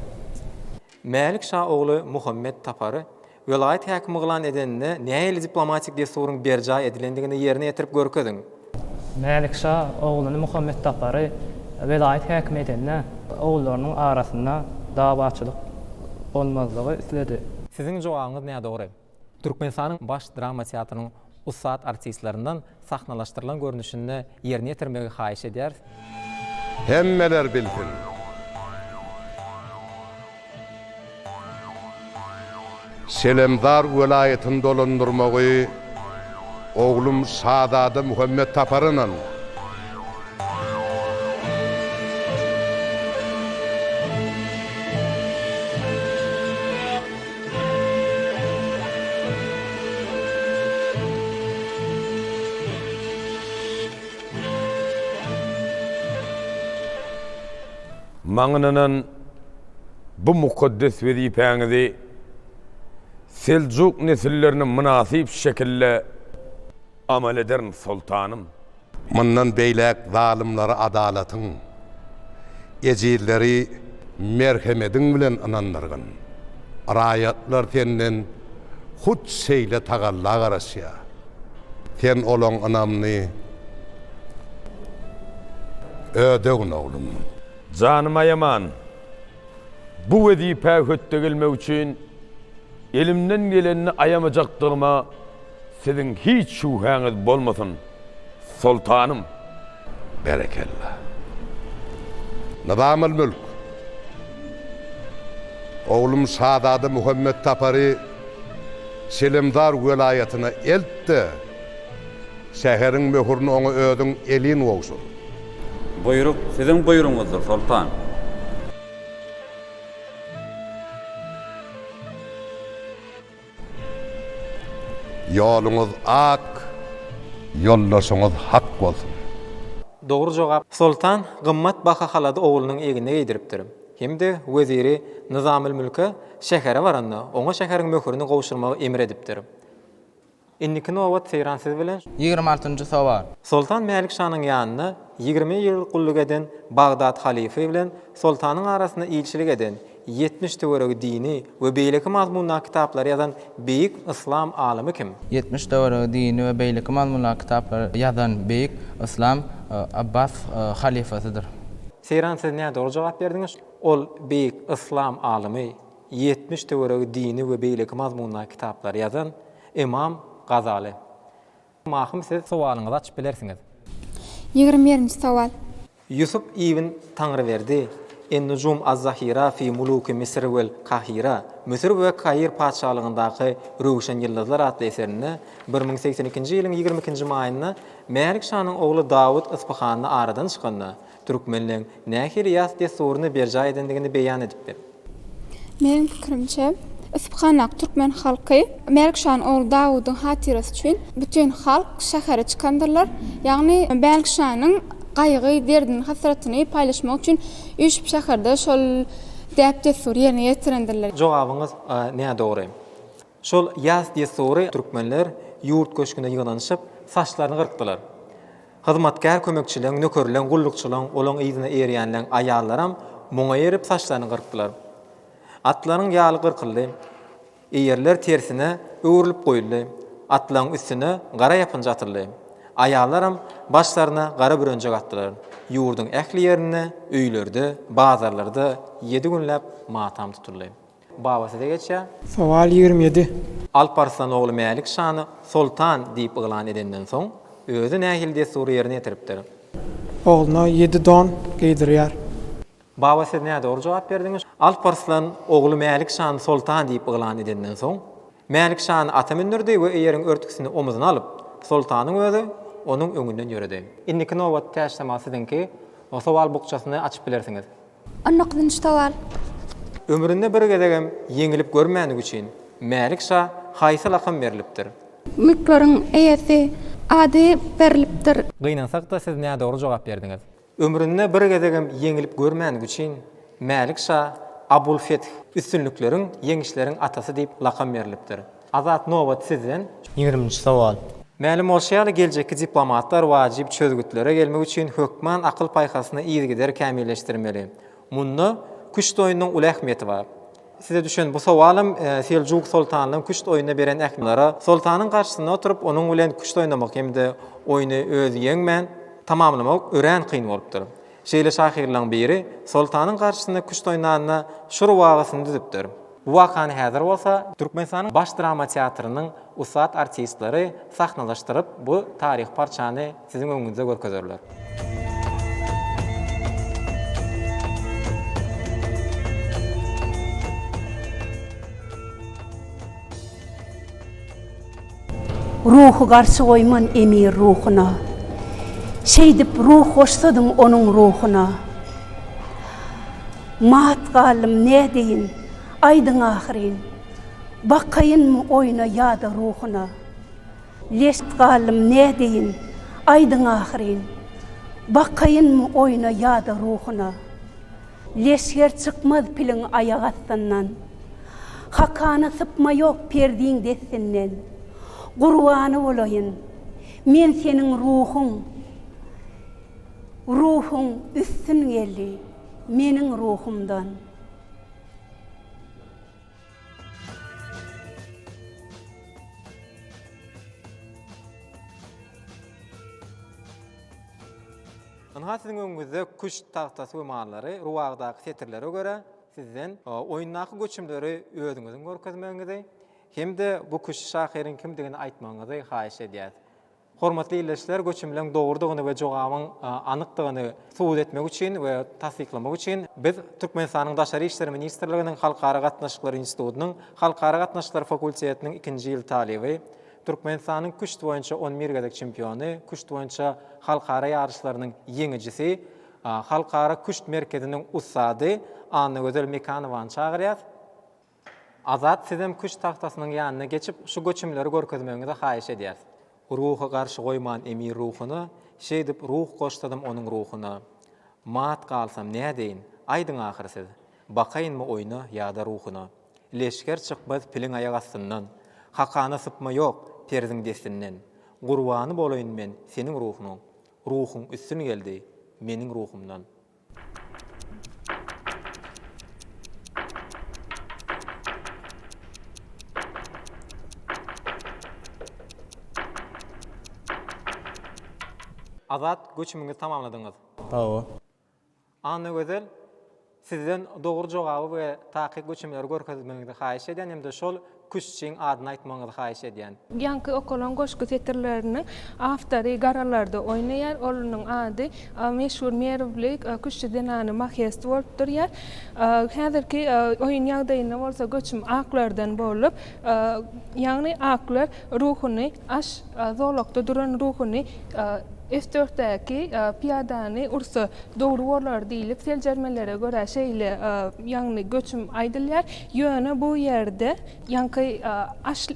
S2: Mälik Şah oğlu Muhammed Taparı vilayet häkimi gylan edenine nähili diplomatik desurun berja edilendigini yerine getirip görkezin.
S6: Mälik Şah oğluny Muhammed Taparı vilayet häkimi edenne oğullarının arasında davaçylyk olmazlygy isledi.
S2: Sizin jogabınız näme dogry? Türkmenistanyň baş drama teatrının ussat artistlerinden sahnalaştırılan görünüşünde yerine getirmegi haýyş edýär.
S13: Hemmeler bilsin. Selemdar velayetini dolandırmagy oğlum Saadady Muhammed Taparynyň maňynyň bu mukaddes wezipeňizi Seljuk nesillerine münasip şekilde amal ederin sultanım. Mundan beylek zalimleri adalatın, ecilleri merhemedin bilen anandırgın. Rayatlar senden hut seyle tagalla garasya. Sen olan anamni ödegin oğlum. Canıma yaman, bu vezipe höttegilme üçün elimden gelenini ayamajaktyrma sizin hiç şüpheniz bolmasın sultanım. Berekellah. Nizamul mülk. Oğlum Saadady Muhammed Tapary Selemdar velayetine eltdi. Şäherin möhürünü oňa ödüň elin bolsun.
S15: Buyruk sizin buyruğunuzdur sultan.
S13: Yolunuz ak, yollaşınız hak bolsun.
S2: Doğru jogap sultan gymmat baha halady oğlunyň egine geydiripdir. Hemde weziri Nizamul Mülke şähere baranda oňa şäheriň möhürüni gowşurmagy emir edipdir. Inniki nowat seyransiz bilen
S7: 26-njy sowal.
S2: Sultan Mälik Şah'nyň ýanyna 20 ýyl gulluk eden Bagdad halife bilen sultanyň arasynda ilçilik eden 70 töweregi dini we beýleki mazmunly kitaplar ýazan beýik islam alimy kim?
S7: 70 töweregi dini we beýleki mazmunly kitaplar ýazan beýik islam Abbas halifasydyr.
S2: Seyransiz näme dogry jogap berdiňiz? Ol beýik islam alimy 70 töweregi dini we beýleki mazmunly kitaplar ýazan Imam Gazali. Mahym siz sowalyňyzy açyp bilersiňiz.
S5: 20-nji sowal.
S2: Yusuf ibn Tanrıverdi En-Nujum az-Zahira fi Muluki Misr vel Kahira Misr we Kahir paçalygyndaky Röwşen ýyldızlar atly eserini 1082-nji ýylyň 22-nji maýynda Mälik Şah'nyň ogly Dawud Isfahanyny aradan çykanda türkmenliň nähili ýas desuruny berja edendigini beýan edipdir.
S5: Meň pikirimçe Isfahanak türkmen halky Mälik Şah'nyň ogly Dawudyň hatyrasy üçin bütün halk şähere çykandyrlar. Ýagny Mälik Şah'nyň gaýgy, derdini, hasratyny paýlaşmak üçin üç şäherde şol däp desur ýerine ýetirendirler.
S2: Jogabyňyz näme dogry? Şol ýaz desury türkmenler ýurt köşkünde ýygnanyşyp saçlaryny gyrkdylar. Hyzmatkar kömekçiler, nökerler, gullukçylar, olaň ýyzyna erýänler, aýallaram muňa ýerip saçlaryny gyrkdylar. Atlaryň ýaly gyrkyldy. Eýerler tersine öwrülip goýuldy. Atlaryň üstüne gara ýapynja atyldy. Aýallaram başlaryna gara bürönjek atdylar. Ýurdyň ähli ýerine, öýlerde, bazarlarda 7 günläp matam tutuldy. Babasy da geçýär.
S4: Sowal 27.
S2: Alparslan ogly Mälik Şah'ny sultan diýip ýylan edenden soň özü nähil desur ýerine ýetiripdir.
S4: Oğluna 7 don giydirýär.
S2: Babasy näme dogry jogap berdiňiz? Alparslan ogly Mälik Şah'ny sultan diýip ýylan edenden soň Mälik Şah'ny ata mindirdi we eýeriň örtüksini omuzuna alyp sultanyň özü onun öňünden ýöredi. Indiki nowat täşlemasydyňki o sowal bukçasyny açyp bilersiňiz.
S5: 19-njy sowal.
S2: Ömründe bir gezegem ýeňilip görmänik üçin Mälik Şah haýsy lakam berilipdir?
S5: Mülklaryň eýesi ady berilipdir.
S2: Gynansak da siz näme dogry jogap berdiňiz? Ömründe bir gezegem ýeňilip görmänik üçin Mälik Şah Abul Feth üstünlikleriň, ýeňişleriň atasy diýip lakam berilipdir. Azat nowat sizden
S6: 20-nji sowal.
S2: Ma'lum bolşaýaly geljekki diplomatlar wajyp çözgütlere gelmek üçin hökman akyl paýhasyny ýygyder kämilleşdirmeli. Munda küç doýunyň uly ähmiýeti bar. size düşen bu sowalym Seljuk Sultanynyň kuşt oýunyna beren ählimlere Sultanyň garşysynda oturup onuň bilen kuşt oýnamak hemde oýuny öz ýeňmen tamamlamak ören kyn bolupdyr. Şeýle şahyrlaryň biri Sultanyň garşysynda kuşt oýnanyna şur wagasyny düzüpdir. Bu wakany häzir bolsa Türkmenistanyň baş drama teatrynyň usat artistleri sahnalaşdyryp bu tarih parçany siziň öňüňizde görkezerler.
S16: Ruhu garşı koyman emir ruhuna. Şeydip ruh hoşsadım onun ruhuna. Mat galım ne deyin, aydın ahirin. Bakayın mı oyna yada ruhuna. Leşt galım ne deyin, aydın ahirin. Bakayın mı oyna yada ruhuna. Leşker çıkmaz pilin ayak astından. Hakana sıpma yok perdiğin desinden. Gurwanı olayın, men senin ruhun üstün geldi, menin ruhumdan.
S2: Anha sizin öňüňizde kuş tahtasy umarlary, ruwagdaky setirlere göre sizden oýundaky göçümleri özüňiziň görkezmeňizi hemde bu kuş şahyryň kimdigini aýtmaňyzy haýyş edýär. Hormatly ýerleşler, göçümleň dogrudygyny we jogabanyň anykdygyny suwut etmek üçin we tasdiklamak üçin biz Türkmenistanyň Daşary işleri ministrliginiň Halkara gatnaşyklary institutynyň Halkara gatnaşyklary fakultetiniň 2-nji ýyl talibi, Türkmenistanyň kuşt boýunça 10 mergedek çempiony, kuşt boýunça halkara ýarışlarynyň ýeňijisi, Halkara Kuşt Merkeziniň ustady Anna Gözel Mekanowany çagyrýar. Azat sizem kuş tahtasynyň ýanyna geçip şu göçümleri görkezmeňizi haýyş edýär. Ruha garşy goýman emir ruhuny, şeýdip ruh goşdym onuň ruhuny. Mat galsam näme deýin? Aýdyň ahyrsy. Bakaýynmy oýna ýa-da ruhuny. Leşker çykmaz pilin ayak astyndan. Hakana sypma ýok perdiň desinden. Gurwany bolaýyn men seniň ruhunyň. Ruhun üstün geldi meniň ruhumdan. Azat göçümüňizi tamamladyňyz.
S7: Hawa.
S2: Anna Gözel, sizden dogry jogaby we takyk göçümleri görkezmeňizi haýyş edýän hemde şol kuşçiň adyny aýtmaňyzy haýyş edýän.
S17: Ýanky okolan goşky setirlerini aftary garalarda oýnaýar. Olaryň ady meşhur merwlik kuşçy denany mahest bolup durýar. Häzirki oýun ýagdaýynda bolsa göçüm aklardan bolup, ýagny aklar ruhuny zolokda duran ruhuny F4'däki piyadany ursa dogry bollar diýilip seljermelere göre şeýle ýagny göçüm aýdylýar. Ýöne bu ýerde ýanky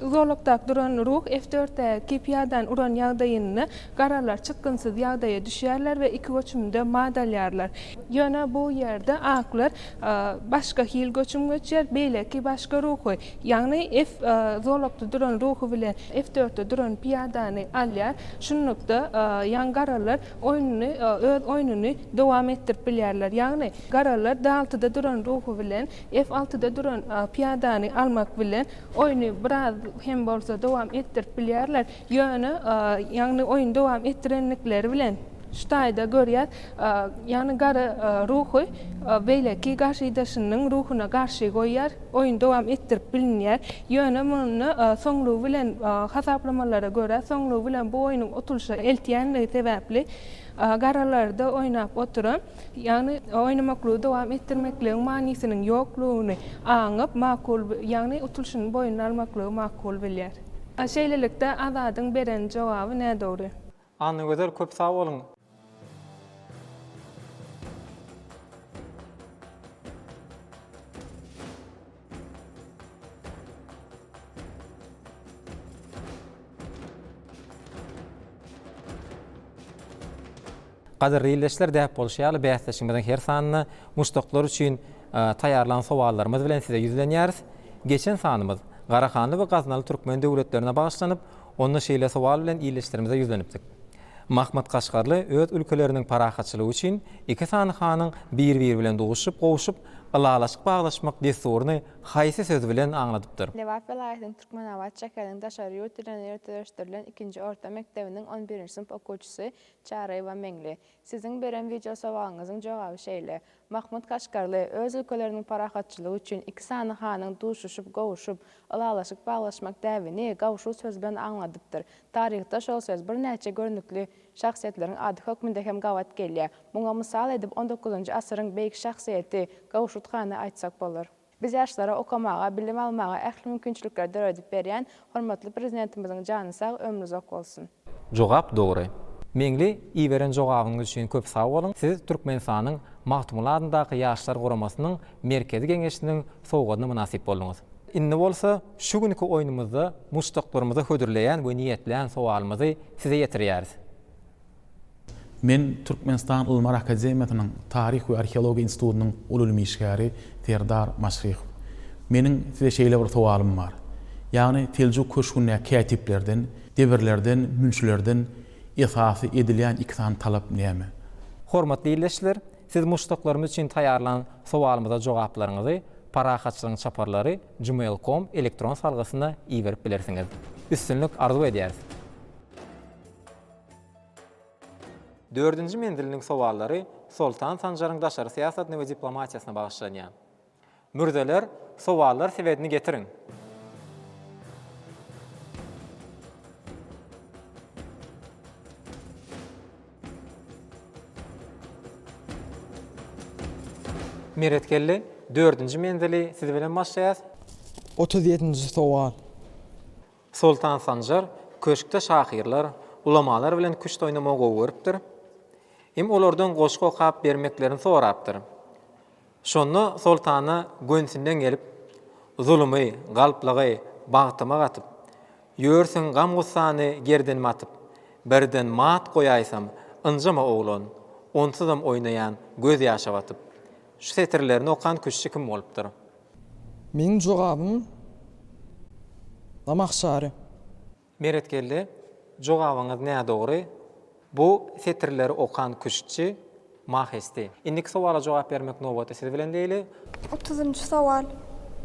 S17: zolokda duran ruh F4'däki piyadan uran ýagdaýyny garalar çykgynsyz ýagdaýa düşýärler we iki göçümde madalýarlar. Ýöne bu ýerde aklar başga hil göçüm göçýär, beýleki başga ruhy. Ýagny zolokda duran ruhy bilen F4'de duran piyadany alýar. Şunlukda garalar öz oýununy dowam etdirip bilýärler. Ýagny garalar D6'da duran ruhu bilen F6'da duran piyadany almak bilen oýuny biraz hem bolsa dowam etdirip bilýärler. Ýagny oýun dowam etdirenlikleri bilen ştaýda görýär, ýagny gara ruhy beýleki garşydaşynyň ruhuna garşy goýýar, oýun dowam etdirip bilinýär. Ýöne muny soňlugy bilen hasaplamalara göre soňlugy bilen bu oýunyň otulşy eltýänligi sebäpli garalarda oýnap oturan, ýagny oýnamakly dowam etdirmekligiň manysiniň ýoklugyny aňyp makul, ýagny otulşyny boýuna almaklygy makul bilýär. Şeýlelikde Azadyň beren jogaby näme dogry?
S2: Anna Gözel, köp sag boluň. Gaderly ýerleşler däp bolşýaly bäsleşmeden her sanyny muşdaklar üçin taýarlanan sowallarymyz bilen size ýüzlenýäris. Geçen sanymyz Garahanly we Gaznaly türkmen döwletlerine bagyşlanyp, onda şeýle sowal bilen ýerleşlerimize ýüzlenipdik. Mahmud Kaşgarly öz ülkeleriniň parahatçylygy üçin iki sanyhanyň bir-biri bilen doguşup, gowuşup, ylalaşyk baglaşmak desturyny haýsy söz bilen aňladypdyr.
S18: Lewap vilayatynyň Türkmenawat şäheriniň daşary ýurt dilen ýerleşdirilen 2-nji orta mektebiniň 11-nji sınıf okuwçysy Çaray we Meňli. Siziň beren video sowalyňyzyň jogaby şeýle. Mahmud Kaşgarly öz ülkeleriniň parahatçylygy üçin iki sany hanyň duşuşyp, gowuşup, alalaşyp baglaşmak däwini gowuşu söz bilen aňladypdyr. Taryhda şol söz bir näçe görnükli şahsiýetleriň ady hökmünde hem gawat gelýär. Muňa mysal edip 19-njy asyryň beýik şahsiýeti Gawuşutkany aýtsak bolar. Biz yaşlara okamağa, bilim almağa ähli mümkinçilikler döredip berýän hormatly prezidentimiziň jany sag, ömrü uzak bolsun.
S2: Jogap dogry. Meňli iýberen jogabyňyz üçin köp sag bolun. Siz Türkmenistanyň Mahtumul adyndaky ýaşlar guramasynyň merkezi geňeşiniň sowgadyna munasip bolduňyz. Indi bolsa şu günki oýnumyzda muştaklarymyzy hödürleýän we niýetleýän sowalymyzy size ýetirýäris.
S19: Men Türkmenistan Ilmar Akademiýasynyň Taryh we Arheologiýa Institutunyň ulul işgäri Terdar Maşryh. Meniň size şeýle bir sowalym bar. Ýagny teljuk köşgünä kätiplerden, devirlerden, münşlerden esasy edilýän iksan talap näme?
S2: Hormatly ýerleşler, siz muştaklarymyz üçin taýarlanan sowalymyza jogaplaryňyzy Parahatçylygyň çaparlary gmail.com elektron salgysyna iýerip bilersiňiz. Üstünlük arzu edýäris. 4-nji mendiliniň sowallary Sultan Sanjaryň daşary siýasatyna we diplomatiýasyna bagyşlanýan. Mürdeler, sowallar sebäbini getirin. Meretkelli, 4-nji mendili siz bilen başlaýas.
S4: 37-nji sowal.
S2: Sultan Sanjar köşkde şahyrlar, ulamalar bilen küçt oynamagy öwüripdir. Hem olardan goşky okap bermeklerini sorapdyr. Şonu sultana gönsinden gelip zulmy, galplygy bagtyma gatyp, ýörsiň gam gussany gerden matyp, birden mat goýaýsam, ynjama oglan, onsuzam oýnaýan göz ýaşy batyp. Şu setirlerini okan küççi kim bolupdyr?
S4: Meň jogabym Namakşary.
S2: Meretkelli, jogabyňyz näme dogry? Bu setirleri okan küççi Mahesti. Indiki sowala jogap bermek nobaty siz bilen diýili.
S14: 30-njy sowal.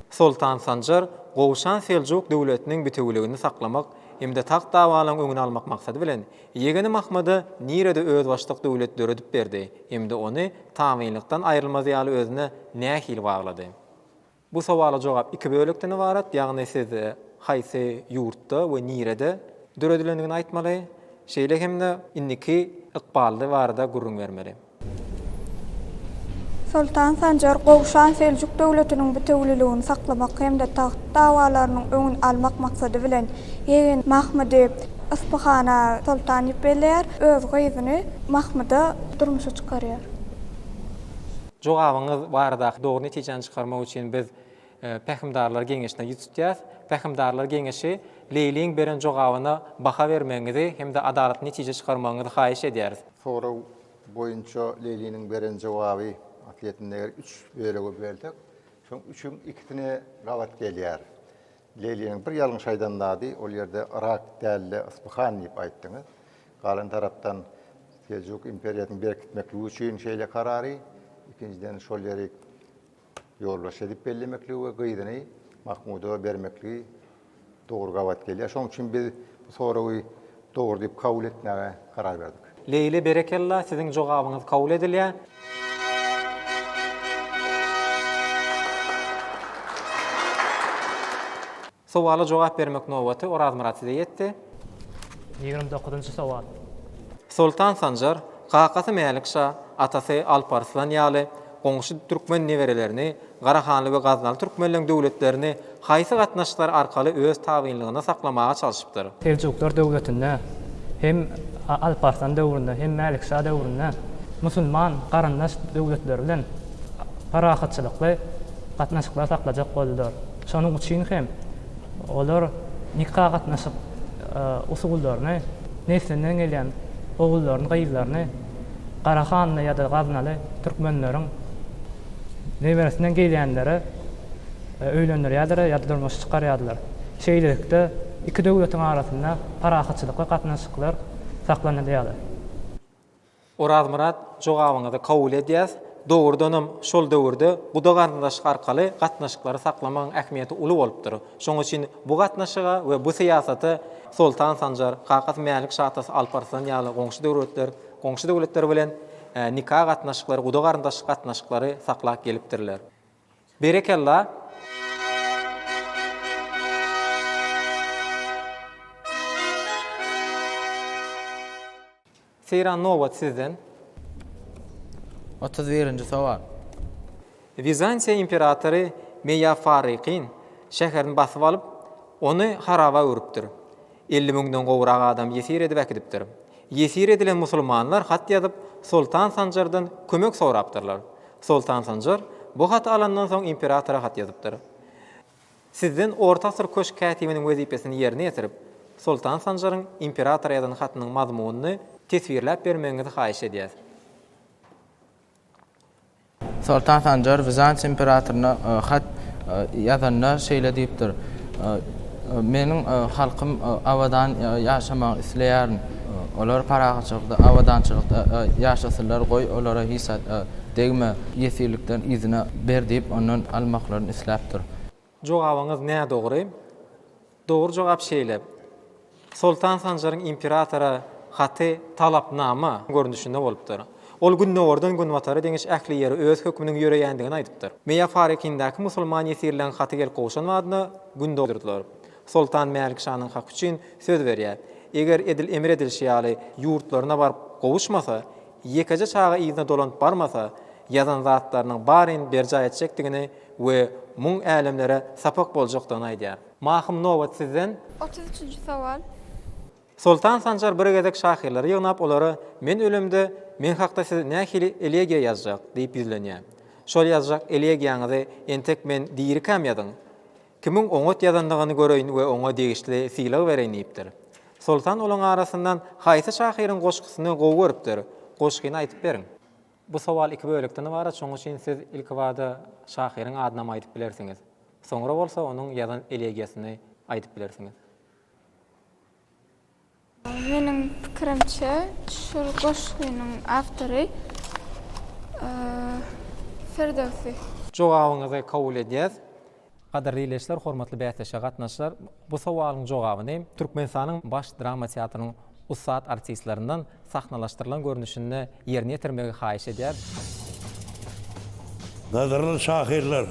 S2: Sultan Sanjar Gowşan Seljuk döwletiniň bütünligini saklamak hemde tak dawalaryň öňüni almak maksady bilen Ýegeni Mahmudy nirede öz başlyk döwlet döredip berdi. Hemde ony tamynlykdan aýrylmaz ýaly özüne nähil baglady. Bu sowala jogap iki bölekden ibaret. Ýagny siz haýsy ýurtda we nirede döredilendigini aýtmaly. Şeýle hemde indiki ykbaldy barada gurrun bermeli.
S14: Sultan Sanjar Gowşan Seljuk döwletiniň bütünligini saklamak hemde taht dawalarynyň öňüni almak maksady bilen Ýegen Mahmudy Isfahana sultan ýepeler, öz gyzyny Mahmudy durmuşa çykarýar.
S2: Jogabyňyz barada dogry netijeni çykarmak üçin biz Pähimdarlar Geňeşine ýetişýäs. Pähimdarlar Geňeşi Leýliň beren jogabyna baha bermeňizi hemde adalat netije çykarmaňyzy haýyş edýäris.
S11: Soraw boýunça Leýliň beren jogaby atyetinde 3 bölege böldik. Şoň 3-üň ikisine gawat gelýär. Leýliň bir ýalňyş aýdandady, ol ýerde Irak dälle Isfahan diýip aýtdyňyz. Galan tarapdan Seljuk imperiýatyny berkitmekligi üçin şeýle karary, ikinciden şol ýeri ýolbaş edip bellemekligi we gyzyny Mahmuda bermekligi dogry gawat gelýär. Şoň üçin biz bu sorawy dogry diýip kabul etmäge karar berdik.
S2: Leýli berekella siziň jogabyňyz kabul edilýär. Sowala jogap bermek nobaty Oraz Murat size ýetdi.
S6: 29-njy sowal.
S2: Sultan Sanjar Kakasy Mälikşa atasy Alparslan ýaly goňşy türkmen newerelerini, Garahanly we Gaznaly türkmenliň döwletlerini haýsy gatnaşyklar arkaly öz tabynlygyna saklamaga çalyşypdyr.
S6: Seljuklar döwletinde hem Alparslan döwründe hem Mälikşa döwründe musulman garandaş döwletleri bilen parahatçylykly gatnaşyklar saklajak boldylar. Şonuň üçin hem olar nikah gatnaşyp usullaryny, neslinden gelýän ogullaryň gyýlaryny Garahanly ýa-da Gaznaly türkmenleriň neweresinden gelýänleri öýlendirýärler ýa-da durmuş çykarýarlar. Şeýlelikde iki döwletiň arasynda parahatçylykly gatnaşyklar saklanýar.
S2: Oraz Murat jogabyňyzy kabul edýäs. doğrudanam şol döwürde guda garyndaşyk arkaly gatnaşyklary saklamagyň ähmiýeti uly bolupdyr. Şoň üçin bu gatnaşyga we bu siýasaty Sultan Sanjar, Kakas Mälik Şahtası Alparslan ýaly goňşy döwletler bilen nikah gatnaşyklary, guda garyndaşyk gatnaşyklary saklap gelipdirler. Berekallah. Seyran nowat sizden
S7: 31-nji sowal.
S2: Bizansiya imperatory Meyafariqin şäherini basyp alyp, ony haraba örüpdir. 50 000-den gowrak adam ýesir edip äkidipdir. Ýesir edilen musulmanlar hat ýazyp Sultan Sanjardan kömek sorapdyrlar. Sultan Sanjar bu hat alandan soň imperatora hat ýazypdyr. Sizden Orta Asyr köşk katibiniň wezipesini ýerine ýetirip, Sultan Sanjaryň imperatora ýazan hatynyň mazmunyny tesvirläp bermeňizi haýyş edýär.
S7: Sultan Sanjar Bizans imperatoruna hat ýazanna şeýle diýipdir. Meniň halkym awadan ýaşamak isleýär. Olar paragatçylykda, awadançylykda ýaşasylar, goý olara hisat degme ýesirlikden izine ber diýip ondan almaklaryny isläpdir.
S2: Jogabyňyz näme dogry? Dogry jogap şeýle. Sultan Sanjaryň imperatora haty talapnama görnüşinde bolupdyr. Ol günne ordan gün watary deňiş ähli ýeri öz hökmüniň ýöreýändigini aýdypdyr. Meýa Farikindäki musulman ýesirlen haty gel goşanmadyna gün doldurdylar. Sultan Mälik Şanyň hak üçin söz berýär. Eger edil emir edilşi ýaly ýurtlaryna baryp gowuşmasa, ýekeje çaga ýygyna dolanyp barmasa, ýazan zatlarynyň baryn berja etjekdigini we muň älemlere sapak boljakdygyny aýdýar. Mahym nowat sizden
S5: 33-nji sowal.
S2: Sultan Sanjar bir gezek şahirleri ýygnap olary men ölemde men hakda siz nähili elegiýa ýazjak diýip ýüzlenýär. Şol ýazjak elegiýaňyzy entek men diýri kam ýadyň. Kimiň oňat ýazandygyny göreýin we oňa degişli syýlag bereýin diýipdir. Sultan olaň arasyndan haýsy şahyryň goşgysyny gowy görüpdir. Goşgyny aýtyp beriň. Bu sowal iki bölekden ibaret, şoň üçin siz ilk wada şahyryň adyny aýdyp bilersiňiz. Soňra bolsa onuň ýazan elegiýasyny aýdyp bilersiňiz.
S5: Meniň pikirimçe şu goşgynyň awtory Firdevsi.
S2: Jogabyňyzy kabul edýäs. Gaderli ileşler, hormatly bäýteşe gatnaşlar, bu sowalyň jogabyny Türkmenistanyň baş drama teatrynyň ussat artistlerinden sahnalaşdyrılan görnüşinde ýerine ýetirmegi haýyş edýär.
S20: Gaderli şahirler,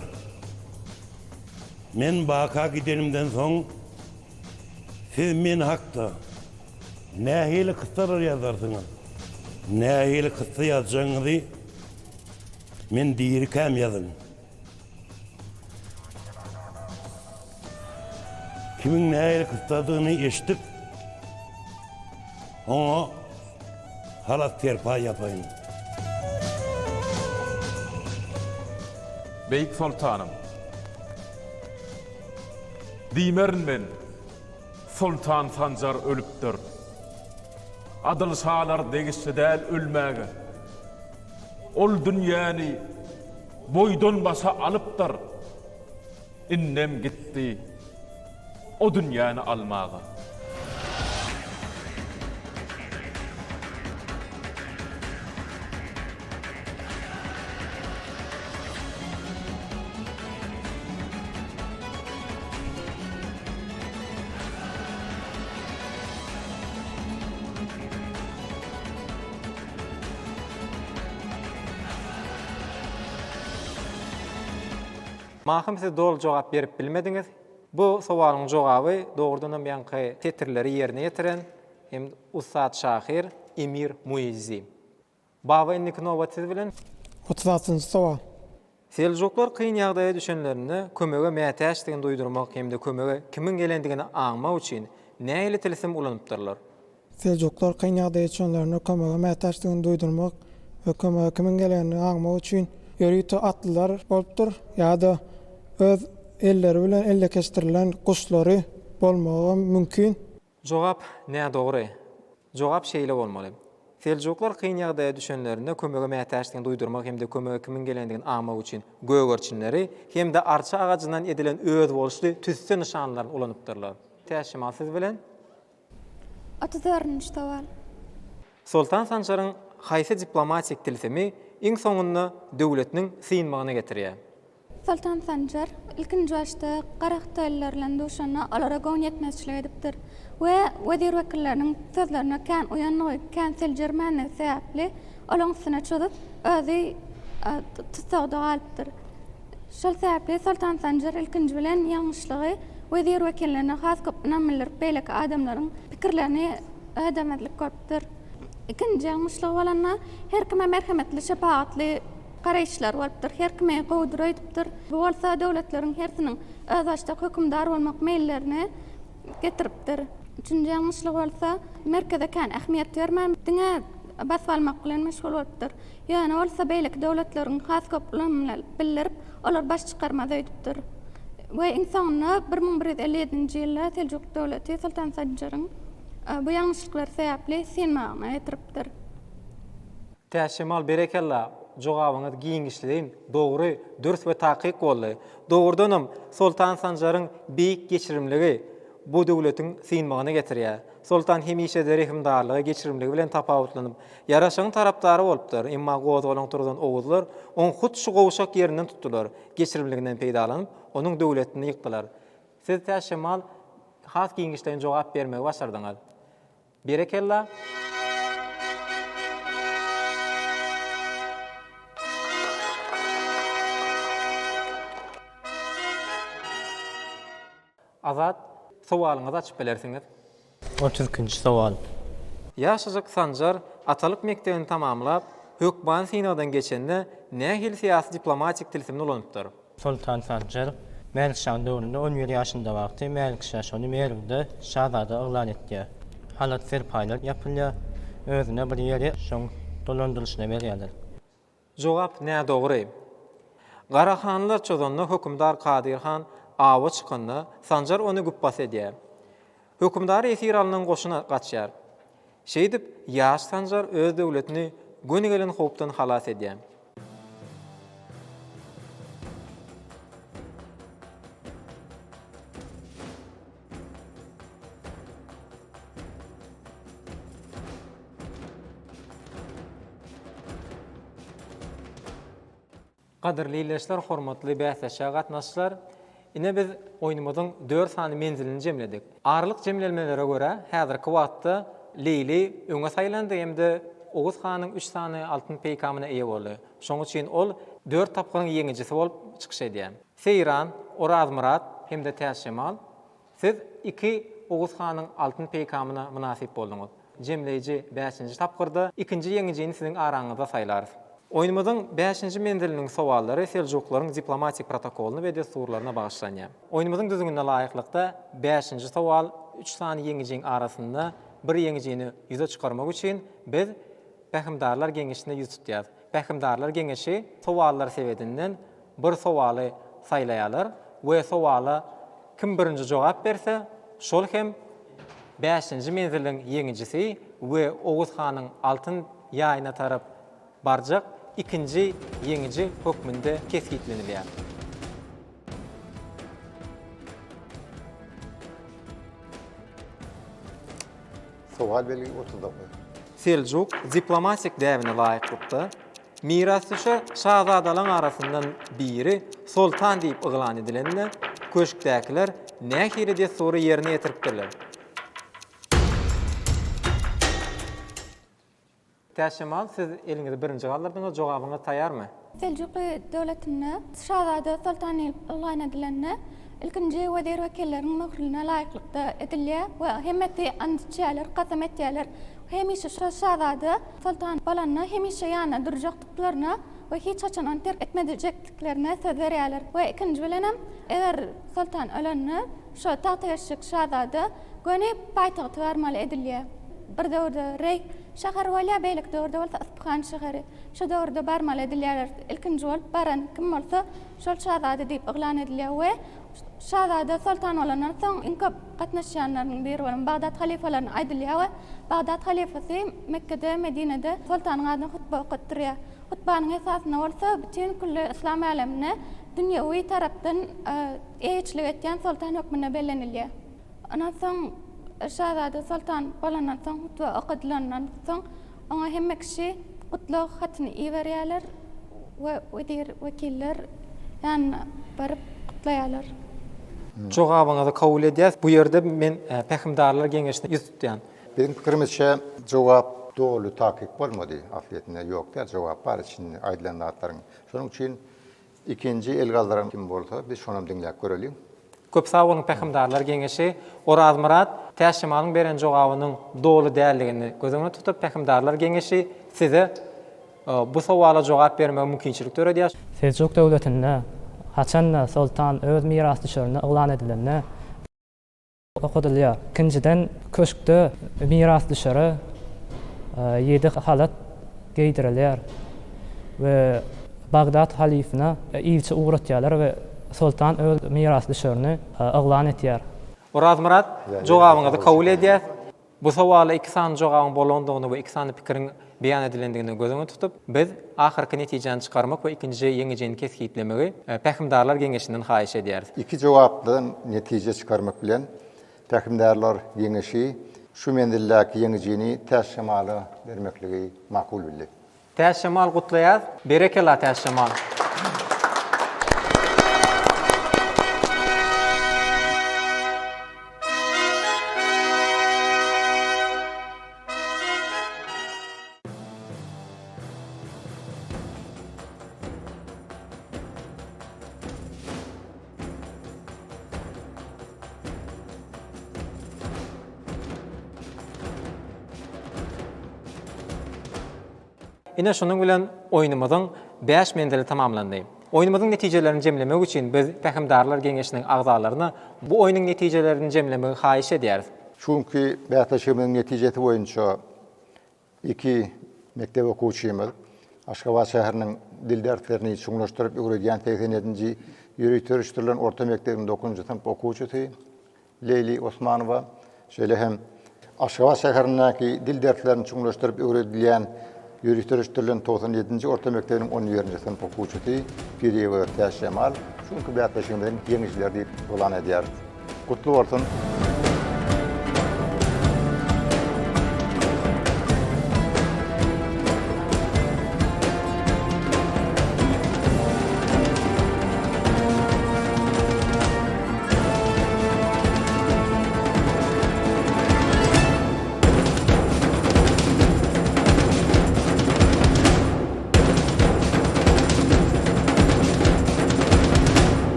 S20: men baka gidenimden soň siz men hakda nähili kyssalar ýazarsyňyz, nähili kyssa ýazjaňyzy men diýri kam ýazyn. Kimin nähili kyssadygyny eşitip, oňa halat terpa ýapaýyn.
S21: Beyik Sultanım, diýmerin men, Sultan Sanjar ölüpdir. Adyl şalar degişli däl ölmäge. Ol dünýäni boýdan başa alypdyr. Innem gitdi, o dünýäni almaga.
S2: Mahym siz dol jogap berip bilmediňiz. Bu sowalyň jogaby dogrudan ýanky tetirleri ýerine ýetiren hem ussat şahir Emir Muizzi. Baba indi nowat siz bilen
S4: 36-njy sowal.
S2: Seljuklar kıyın ýagdaýa düşenlerini kömege mätäçdigini duýdurmak hem de kömege kimin gelendigini aňmak üçin nähili tilsim ulanypdyrlar.
S4: Seljuklar kıyın ýagdaýa düşenlerini kömege mätäçdigini duýdurmak we kömege kimin gelendigini aňmak üçin ýörüýte atlylar bolupdyr ýa-da öz elleri bilen elle keçirilen kuşlary bolmagy mümkin.
S2: Jogap näme dogry? Jogap şeýle bolmaly. Seljuklar kıyın ýagdaýa düşenlerini kömege mätäçdigini duýdurmak hem de kömege kimin gelendigini aňmak üçin gögörçinleri hem de arça agajyndan edilen öz boluşly tüssü nişanlar ulanypdyrlar. Täşima siz bilen
S5: 34-nji sowal.
S2: Sultan Sanjaryň haýsy diplomatik tilsimi iň soňunda döwletiniň synmagyna getirýär.
S5: Sultan Sanjar ilkinji başda Qaraktaýlarlaryň duşana alara goň etmezçilik edipdir we wezir wekilleriniň sözlerine kän uyanlygy, kän seljermänligi sebäpli olaň syna çözdüp özi tutsagda galypdyr. Şol sebäpli Sultan Sanjar ilkinji bilen ýalňyşlygy wezir wekillerine has köp namylar beýleki adamlaryň pikirlerini ödemedlik görüpdir. İkinji ýalňyşlygy bolanna her kime merhametli, şepaatli garaýşlar bolupdyr. Her kime gowdur aýdypdyr. Bu bolsa döwletleriň hersiniň öz başda hökümdar bolmak meýillerini getiripdir. Üçinji ýalňyşlygy bolsa merkeze kän ähmiýet bermän, diňe bas almak bilen meşgul bolupdyr. Ýani bolsa beýleki döwletleriň has köp ulanmalar bildirip, olar baş çykarmaz aýdypdyr. Bu insanyny 1157-nji ýylda Seljuk döwleti Sultan Sanjaryň bu ýalňyşlyklar sebäpli synmagyna getiripdir.
S2: Täşemal berekella jogabyňyz giňişliň dogry, dürüst we takyk boldy. Dogrudanam Sultan Sanjaryň beýik geçirimligi bu döwletiň synmagyna getirýär. Sultan hemişe de rehimdarlygy, geçirimligi bilen tapawutlanyp ýaraşyň tarapdary bolupdyr. Emma gowy bolan turgan owuzlar on hut şu gowşak ýerinden tutdular. Geçirimliginden peýdalanyp onuň döwletini ýykdylar. Siz täşemal has giňişliň jogap bermegi başardyňyz. Berekella. Azat, sowalyňyzy açyp bilersiňiz.
S6: 32-nji sowal.
S2: Ýaşajyk Sanjar atalyk mekdebini tamamlap, hökman synadan geçende nähil syýasy diplomatik tilsimni ulanypdyr.
S6: Sultan Sanjar Melikşah döwründe 11 ýaşynda wagty Melikşah şonu merinde şahzada oglan etdi. Halat serpaýlar ýapylýar, özüne bir ýeri şoň dolandyryşyna berýärler.
S2: Jogap näme dogry? Garahanlar çözende hökümdar Kadirhan awa çykanda Sanjar onu guppas edýär. Hökümdar esir alynan goşuna gaçýar. Şeýdip ýaş Sanjar öz döwletini göni gelen hopdan halas edýär. Qadirli ýeşler, hormatly bäsleşe gatnaşçylar, ine biz oýnumyzyň 4 sany menzilini jemledik. Arlyk jemlenmelere görä häzirki wagtda Leyli öňe saýlandy hemde Oğuz hanyň 3 sany altyn peýkamyna eýe boldy. Şoň üçin ol 4 tapgyryň ýeňijisi bolup çykyş edýär. Seyran, Orazmurat hemde Täşemal, siz 2 Oğuz hanyň altyn peýkamyna munasip boldyňyz. Jemleýiji 5-nji tapgyrda 2-nji ýeňijini siziň araňyzda saýlarys. Oýnumyzyň 5-nji mendiliniň sowallary Seljuklaryň diplomatik protokoluny we desturlaryna bagyşlanýar. Oýnumyzyň düzgünine laýyklykda 5-nji sowal 3 sany ýeňijiň arasynda bir ýeňijini ýüze çykarmak üçin biz Pähimdarlar geňeşine ýüz tutýar. Pähimdarlar geňeşi sowallar sebäbinden bir sowaly saýlaýarlar we sowala kim birinji jogap berse, şol hem 5-nji menziliniň ýeňijisi we Oğuz hanyň altyn ýaýyna tarap barjak ikinji ýeňiji hökmünde kesgitlenilýär.
S11: Sowal belgi oturda goý.
S2: Seljuk diplomatik däwine laýyklykda mirasçy şahzadalaryň arasyndan biri sultan diýip yglan edilende köşkdäkiler nähili destury ýerine ýetiripdirler. Täşemal, siz eliňizde birinji gallardyňyz, jogabyňyz taýarmy?
S5: Seljuk döwletinde şahzada sultan yglan edilende ilkinji wezir wekilleriniň möhürine laýyklykda edilýär we hemmeti ançalar qasam etýärler. Hemişe şahzada sultan bolanna hemişe ýana durjakdyklaryna we hiç haçan terk etmejekliklerine söz berýärler. We ikinji bilenem eger sultan ölende şo taýta ýaşyk şahzada göni paýtagyty bermeli edilýär. Bir döwürde Rey şäher bolýa, beýlik döwürde bolsa Ispahan şäheri. Şu döwürde barmaly edilýärler. Ilkinji bolup baran kim bolsa şol şahzada diýip yglan edilýär we şahzada sultan bolandan soň iň köp gatnaşýanlaryň biri bolan Bagdad halifalaryny aýdylýar we Bagdad halifasy Mekkede, Medinede sultanyň adyna hutba okutdyrýar. Hutbanyň esasyna bolsa bütün kulli islam alemine dünýäwi tarapdan eýçilik etýän sultan hökmüne bellenilýär. Ondan soň şahzada sultan bolandan soň hutba okutlandan soň ona hemme kişi Kutluk hatını iyi veriyorlar ve diğer vekiller yani barıp kutlayalar.
S2: Jogabyňyzy kabul edýäs. Bu ýerde men Pähimdarlar Geňeşine ýüz tutýan.
S11: Bizim pikirimizçe cevap doğru takip bolmady. Afiyetine yok der cevap bar için aýdylanatlaryň. Şonuň üçin ikinci el galdaran kim bolsa biz şonam diňläp görelim.
S2: Köp sağ bolun Pähimdarlar Geňeşi Oraz Murat täşemalyň beren jogabynyň dogry däldigini gözüňe tutup Pähimdarlar Geňeşi size bu sowala jogap berme mümkinçilik töredýär.
S6: Selçuk döwletinde haçan sultan öz mirasdaşlaryna ýylan edilende okudylýar. Ikinciden köşkde mirasdaşlary 7 halat geydirilýär we Bagdad halifine ýyçy uğratýarlar we sultan öz mirasdaşlaryny ýylan etýär.
S2: Oraz Murat jogabyňyzy kabul edýär. Bu sowala 2 san jogabyň bolandygyny we 2 san pikirin beýan edilendigini gözüňe tutup biz ahyrky netijeni çykarmak we ikinji ýeňejeni kesgitlemegi Pähimdarlar Geňeşinden haýyş edýäris.
S11: İki jogapdan netije çykarmak bilen Pähimdarlar Geňeşi şu mendilläki ýeňejeni täşemaly bermekligi makul bildi.
S2: Täşemal gutlaýar. Berekela täşemal. Ine şonuň bilen oýnumyzyň 5 mendeli tamamlandy. Oýnumyzyň netijelerini jemlemek üçin biz Pähimdarlar Geňeşiniň agzalaryna bu oýnyň netijelerini jemlemegi haýyş edýäris.
S11: Çünki bähtäşigimiň netijesi boýunça 2 mektep okuwçymyz Aşgabat şäheriniň dil derslerini çuňlaşdyryp öwredýän 87-nji ýürüýt törüşdirilen orta mektebiň 9-njy synp okuwçysy Leyli Osmanowa şeýle hem Aşgabat şäherindäki dil derslerini çuňlaşdyryp öwredilýän ýürüýt törüşdirilen 97-nji orta mektebiň 11-nji synp okuwçysy Piriýew Täşemal şunky bähtäşigimiň ýeňişler diýip bolan edýär. Kutly bolsun.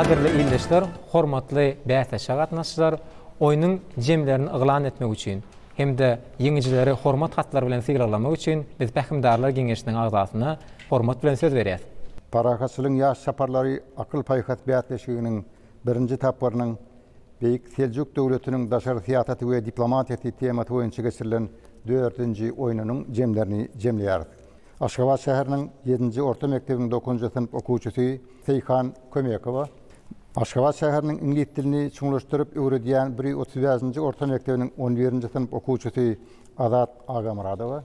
S2: Gadirli ildeşler, hormatly bähtäşe gatnaşçylar, oýnyň jemlerini yglan etmek üçin hemde ýeňijileri hormat hatlary bilen sigirlamak üçin biz Pähimdarlar Geňeşiniň agzasyna hormat bilen söz berýäs.
S11: Parakatçylyň ýaş saparlary akıl paýhat bähtäşiginiň birinji taparynyň Beýik Seljuk döwletiniň daşary siýasaty we diplomatiýasy tematy boýunça geçirilen 4-nji oýnunyň jemlerini jemleýär. Aşgabat şäheriniň 7-nji orta mektebiň 9-njy synp okuwçysy Seyhan Kömekowa Aşgabat şäheriniň ingliz dilini çuňlaşdyryp öwredýän 135-nji orta mektebiň 11-nji synp okuwçysy Azat Agamuradowa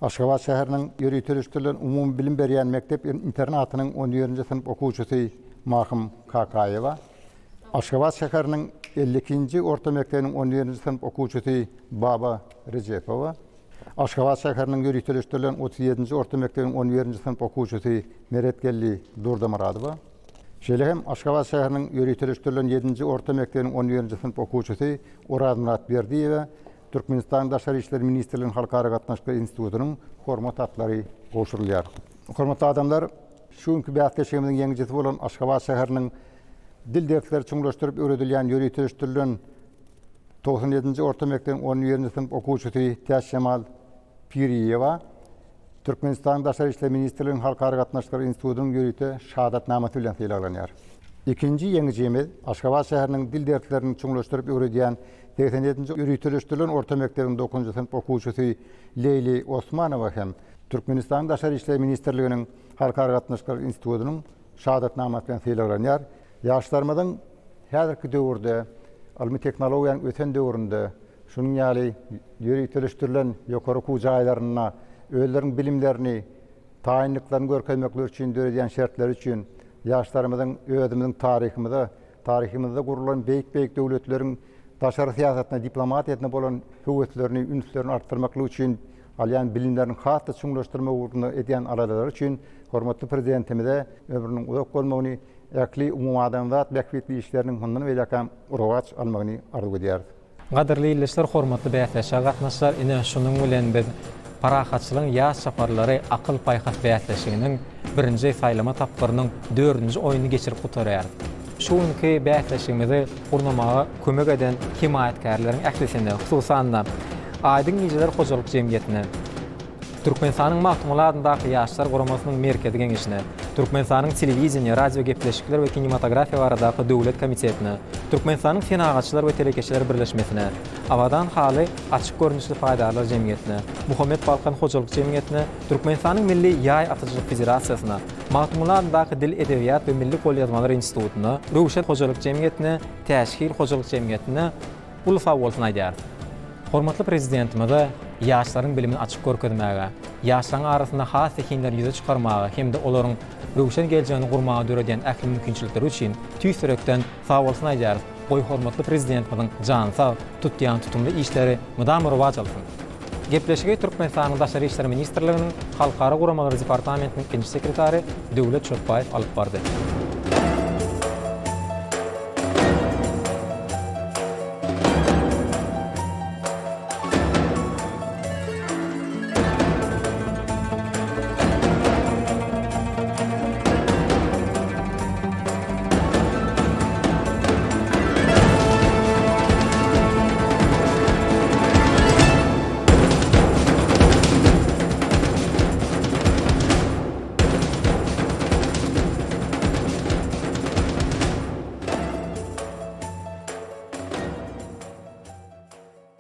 S11: Aşgabat şäheriniň ýürüýt törüşdirilen umumy bilim berýän mektep internatynyň 11-nji synp okuwçysy Mahym Kakayewa Aşgabat şäheriniň 52-nji orta mektebiň 11-nji synp okuwçysy Baba Rejepowa Aşgabat şäheriniň ýürüýt törüşdirilen 37-nji orta mektebiň 11-nji synp okuwçysy Meretgelli Durdamuradowa şeýle hem Aşgabat şäheriniň ýürüýt törüşdirilen 7-nji orta mektebiň 11-nji synp okuwçysy Oraz Murat Berdiýew Türkmenistan Daşary işleri ministrliginiň halkara gatnaşyk institutynyň hormat atlary goşurulýar. Hormatly adamlar, şuňky bähtäşigimiň ýeňijisi bolan Aşgabat şäheriniň dil dersleri çuňlaşdyryp öwredilýän ýürüýt törüşdirilen 97-nji orta mektebiň 11-nji synp okuwçysy Täşemal Piriýewa Türkmenistan Daşary işleri ministrliginiň halkara gatnaşyk institutynyň ýürüýte şahadatnamaty bilen syýlanýar. İkinji ýeňijimiz Aşgabat şäheriniň dil derslerini çuňlaşdyryp öwredýän 87-nji ýürüýt törüşdirilen orta mektebiň 9-njy synp okuwçysy Leyli Osmanowa hem Türkmenistan Daşary işleri ministrliginiň halkara gatnaşyk institutynyň şahadatnamaty bilen syýlanýar. Ýaşlarymyzyň häzirki döwürde almy teknologiýanyň öten döwründe şunun ýaly ýöreteleşdirilen ýokary kujaýlaryna öýlerin bilimlerini, taýinliklaryny görkezmekleri üçin döredýän şertler üçin ýaşlarymyzyň özümizin tarihimizde gurulan beýik döwletleriň daşary siýasatyna, diplomatiýatyna bolan höwetlerini, ünslerini artdyrmakly üçin alýan bilimlerini hatda çuňlaşdyrma uğruna edýän aralar üçin hormatly prezidentimize ömrüniň uzak bolmagyny, äkli umumadamzat bäkbetli işleriniň hundan welakam urwaç almagyny arzu edýär.
S2: Gaderli illeşler, hormatly bäýatleşe gatnaşlar, ine şunun bilen biz parahatçylygyň ýaz saparlary akyl paýhat bäýatleşiginiň birinji saýlama tapgarynyň 4-nji oýuny geçirip gutarýar. Şuňky bäýatleşigimizi gurnamaga kömek eden himayetkärleriň ählisinde, hususan da Aydın Nijeler Hojalyk Jemgyýetine, Türkmenistanyň mahkumalaryndaki ýaşlar guramasynyň merkezi geňeşine, Türkmenistanyň telewiziýa, radio gepleşikler we kinematografiýa baradaky döwlet komitetine, Türkmenistanyň Senagaçylar we Telekeşiler birleşmesine, Awadan haly açyk görnüşli faýdalar jemgyýetine, Muhammed Balkan Hojalyk Jemgyýetine, Türkmenistanyň Milli Ýaý Atyjylyk Federatsiýasyna, mahkumalaryndaki Dil Edebiýat we Milli Golýazmalar institutyna, Röwşet Hojalyk Jemgyýetine, Täşkil Hojalyk Jemgyýetine ulfa bolsun aýdýar. Hormatly prezidentimize ýaşlaryň bilimini açyk görkezmäge, ýaşlaryň arasynda has ekinler ýüze çykarmaga hemde olaryň röwşen geljegini gurmaga döredýän ähli mümkinçilikleri üçin tüýsürekden sag bolsun aýdýar. Goý hormatly prezidentimiziň jansag tutýan tutumly işleri mydam rowaj alsyn. Gepleşige Türkmenistanyň Daşary işler ministrliginiň Halkara guramalar departamentiniň ikinji sekretary Döwlet Çöpbaýew alyp bardy.